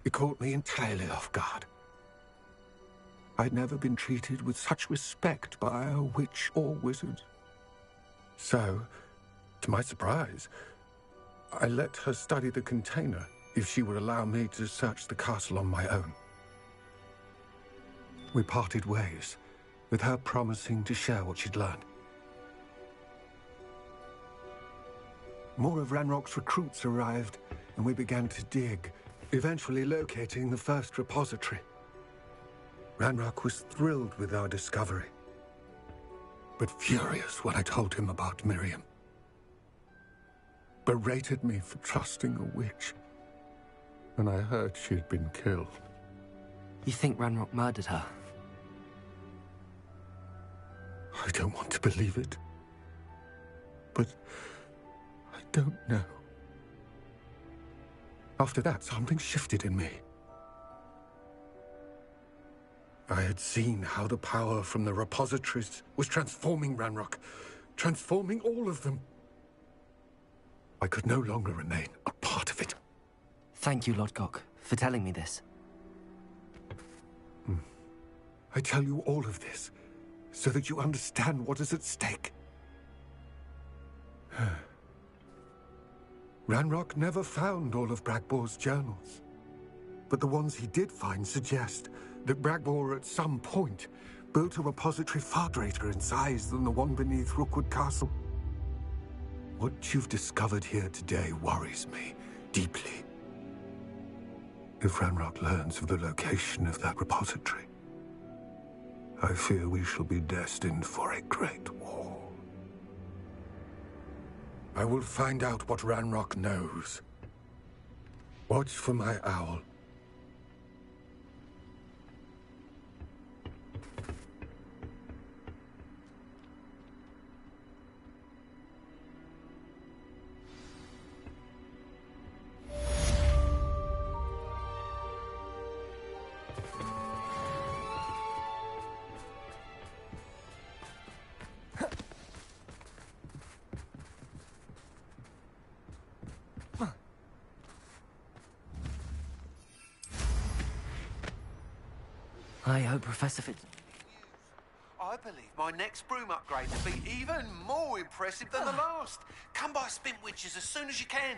it caught me entirely off guard. I'd never been treated with such respect by a witch or wizard. So, to my surprise, I let her study the container if she would allow me to search the castle on my own. We parted ways, with her promising to share what she'd learned. More of Ranrock's recruits arrived, and we began to dig, eventually locating the first repository. Ranrock was thrilled with our discovery, but furious when I told him about Miriam. Berated me for trusting a witch, and I heard she had been killed. You think Ranrock murdered her? I don't want to believe it, but I don't know. After that, something shifted in me. I had seen how the power from the repositories was transforming Ranrock, transforming all of them. I could no longer remain a part of it. Thank you, Lodgok, for telling me this. I tell you all of this so that you understand what is at stake. Ranrock never found all of Bragbor's journals, but the ones he did find suggest that Bragbor at some point built a repository far greater in size than the one beneath Rookwood Castle. What you've discovered here today worries me deeply. If Ranrock learns of the location of that repository, I fear we shall be destined for a great war. I will find out what Ranrock knows. Watch for my owl. I hope Professor Fitz... I believe my next broom upgrade will be even more impressive than the last. Come by Spintwitches as soon as you can.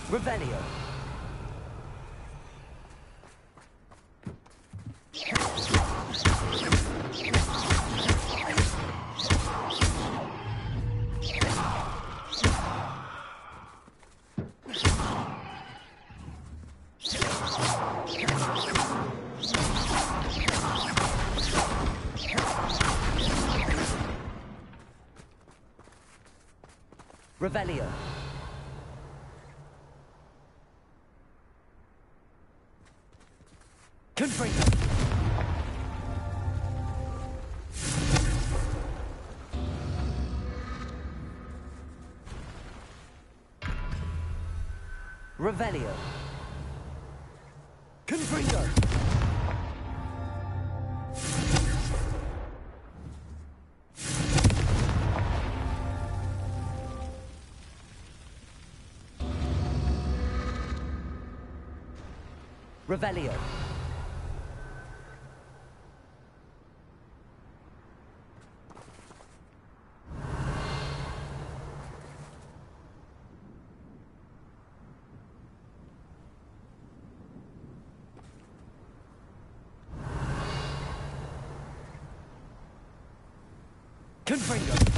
Revelio. Revelio. Confringo. Revelio. Confringo. Revelio. Confringo.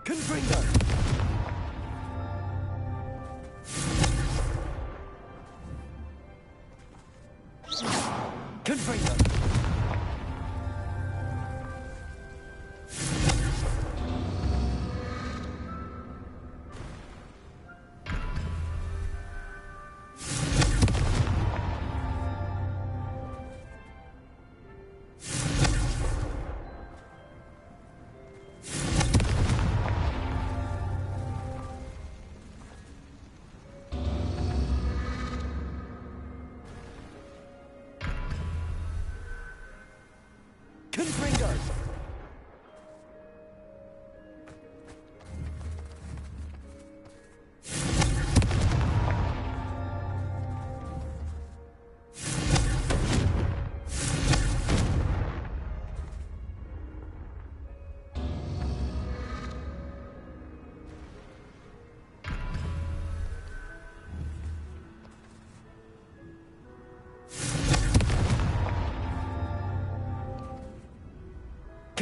Confringo. Confringo.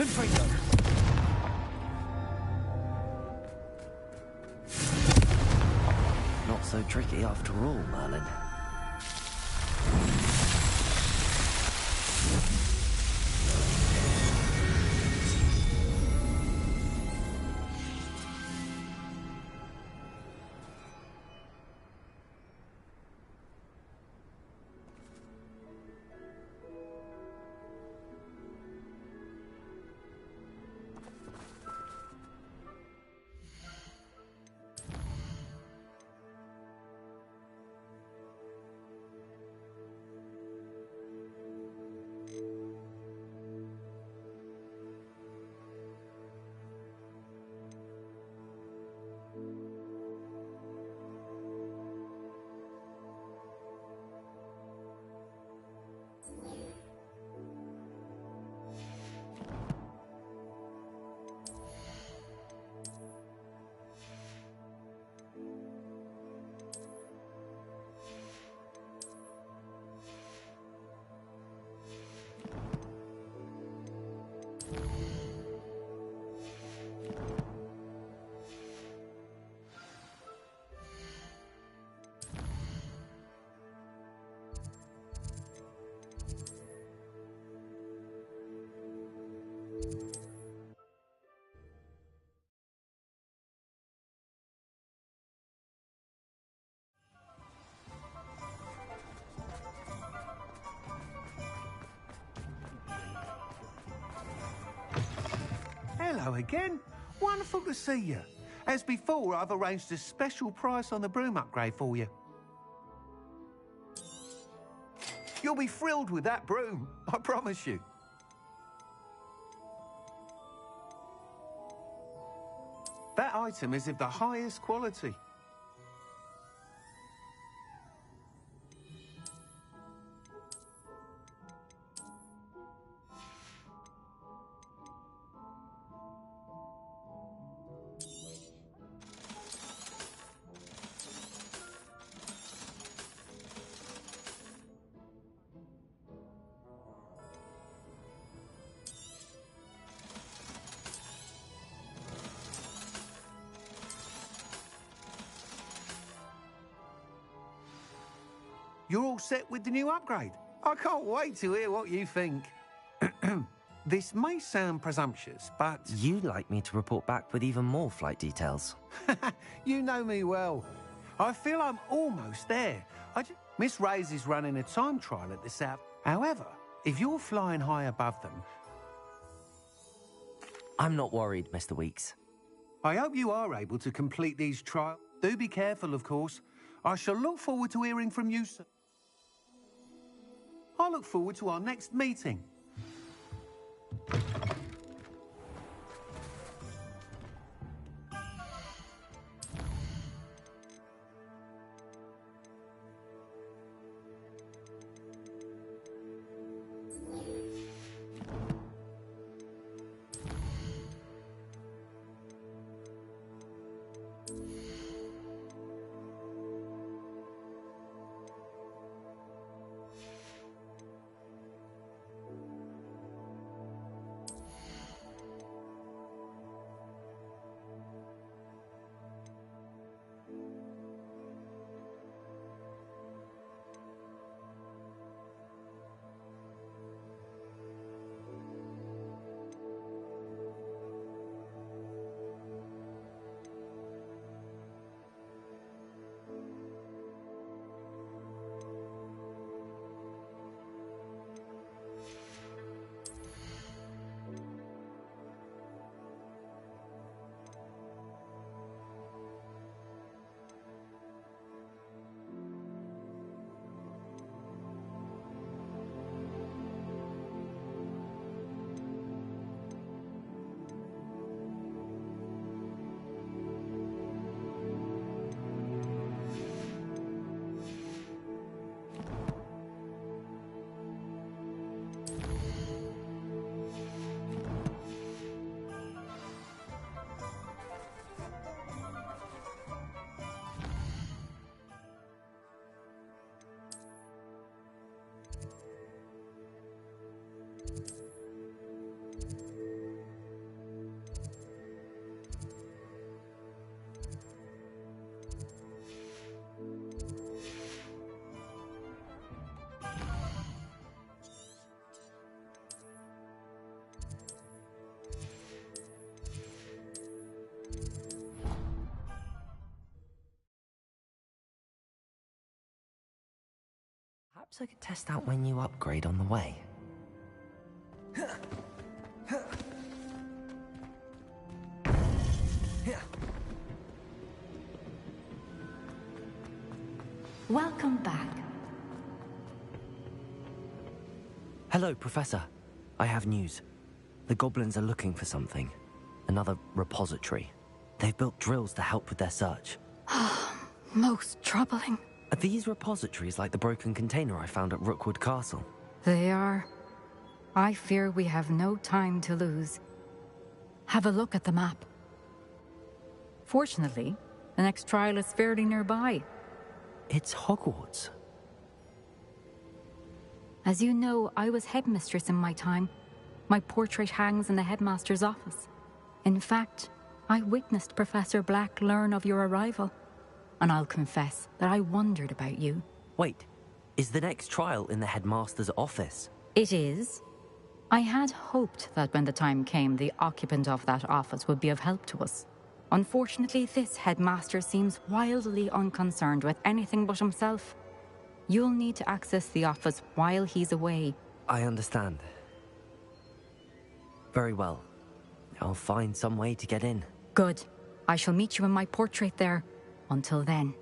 Confringo! Not so tricky after all, Merlin. Hello again. Wonderful to see you. As before, I've arranged a special price on the broom upgrade for you. You'll be thrilled with that broom, I promise you. That item is of the highest quality. You're all set with the new upgrade. I can't wait to hear what you think. This may sound presumptuous, but... You'd like me to report back with even more flight details. You know me well. I feel I'm almost there. Miss Reyes is running a time trial at the South. However, if you're flying high above them... I'm not worried, Mr. Weeks. I hope you are able to complete these trials. Do be careful, of course. I shall look forward to hearing from you soon. I look forward to our next meeting. Perhaps I could test out my new upgrade on the way. Welcome back. Hello, Professor. I have news. The goblins are looking for something. Another repository. They've built drills to help with their search. Most troubling. Are these repositories like the broken container I found at Rookwood Castle? They are. I fear we have no time to lose. Have a look at the map. Fortunately, the next trial is fairly nearby. It's Hogwarts. As you know, I was headmistress in my time. My portrait hangs in the headmaster's office. In fact, I witnessed Professor Black learn of your arrival. And I'll confess that I wondered about you. Wait, is the next trial in the headmaster's office? It is. I had hoped that when the time came, the occupant of that office would be of help to us. Unfortunately, this headmaster seems wildly unconcerned with anything but himself. You'll need to access the office while he's away. I understand. Very well. I'll find some way to get in. Good. I shall meet you in my portrait there. Until then.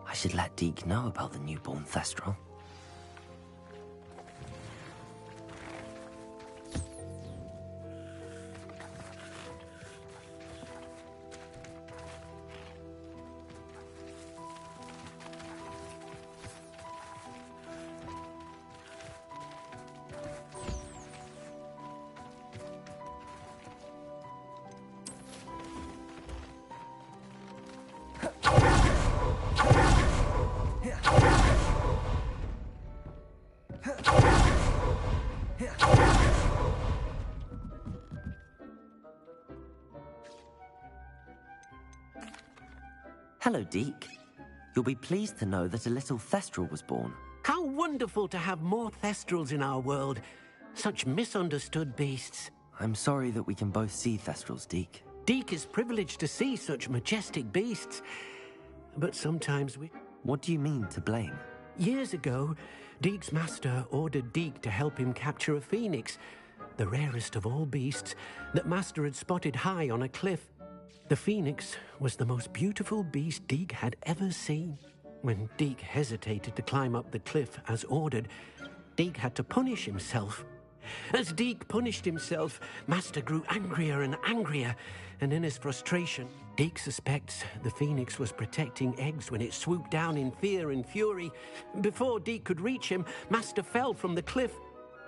I should let Deke know about the newborn Thestral. Hello, Deke. You'll be pleased to know that a little Thestral was born. How wonderful to have more Thestrals in our world. Such misunderstood beasts. I'm sorry that we can both see Thestrals, Deke. Deke is privileged to see such majestic beasts. But sometimes we... What do you mean, to blame? Years ago, Deke's master ordered Deke to help him capture a phoenix, the rarest of all beasts, that master had spotted high on a cliff. The phoenix was the most beautiful beast Deke had ever seen. When Deke hesitated to climb up the cliff as ordered, Deke had to punish himself. As Deke punished himself, Master grew angrier and angrier, and in his frustration, Deke suspects the phoenix was protecting eggs when it swooped down in fear and fury. Before Deke could reach him, Master fell from the cliff.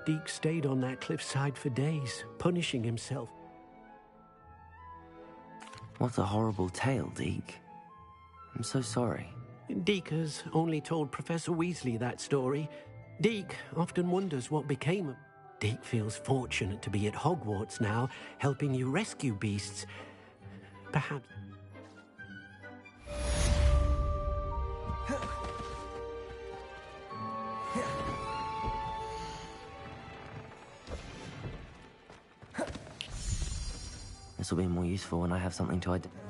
Deke stayed on that cliffside for days, punishing himself. What a horrible tale, Deke. I'm so sorry. Deke has only told Professor Weasley that story. Deke often wonders what became of him. Deke feels fortunate to be at Hogwarts now, helping you rescue beasts. Perhaps... The This will be more useful when I have something to identify.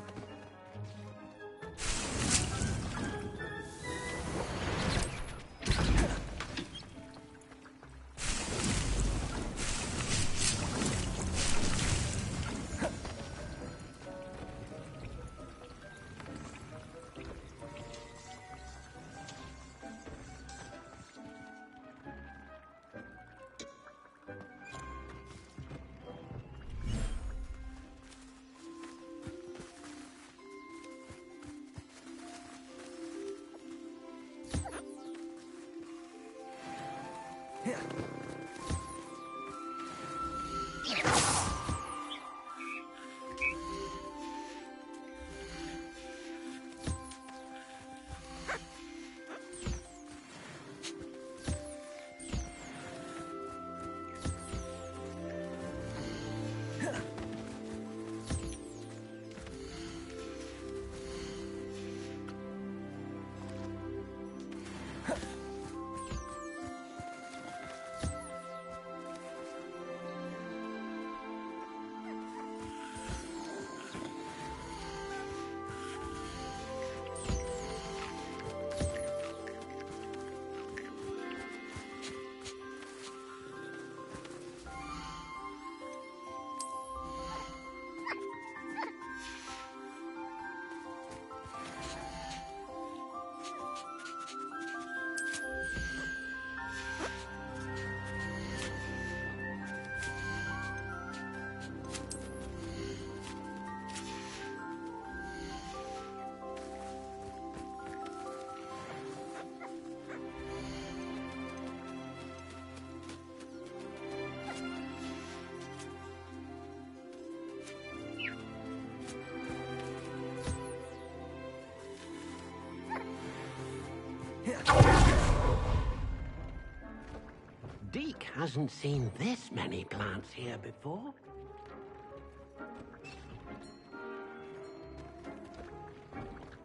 Deke hasn't seen this many plants here before.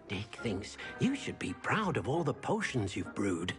Deke thinks you should be proud of all the potions you've brewed.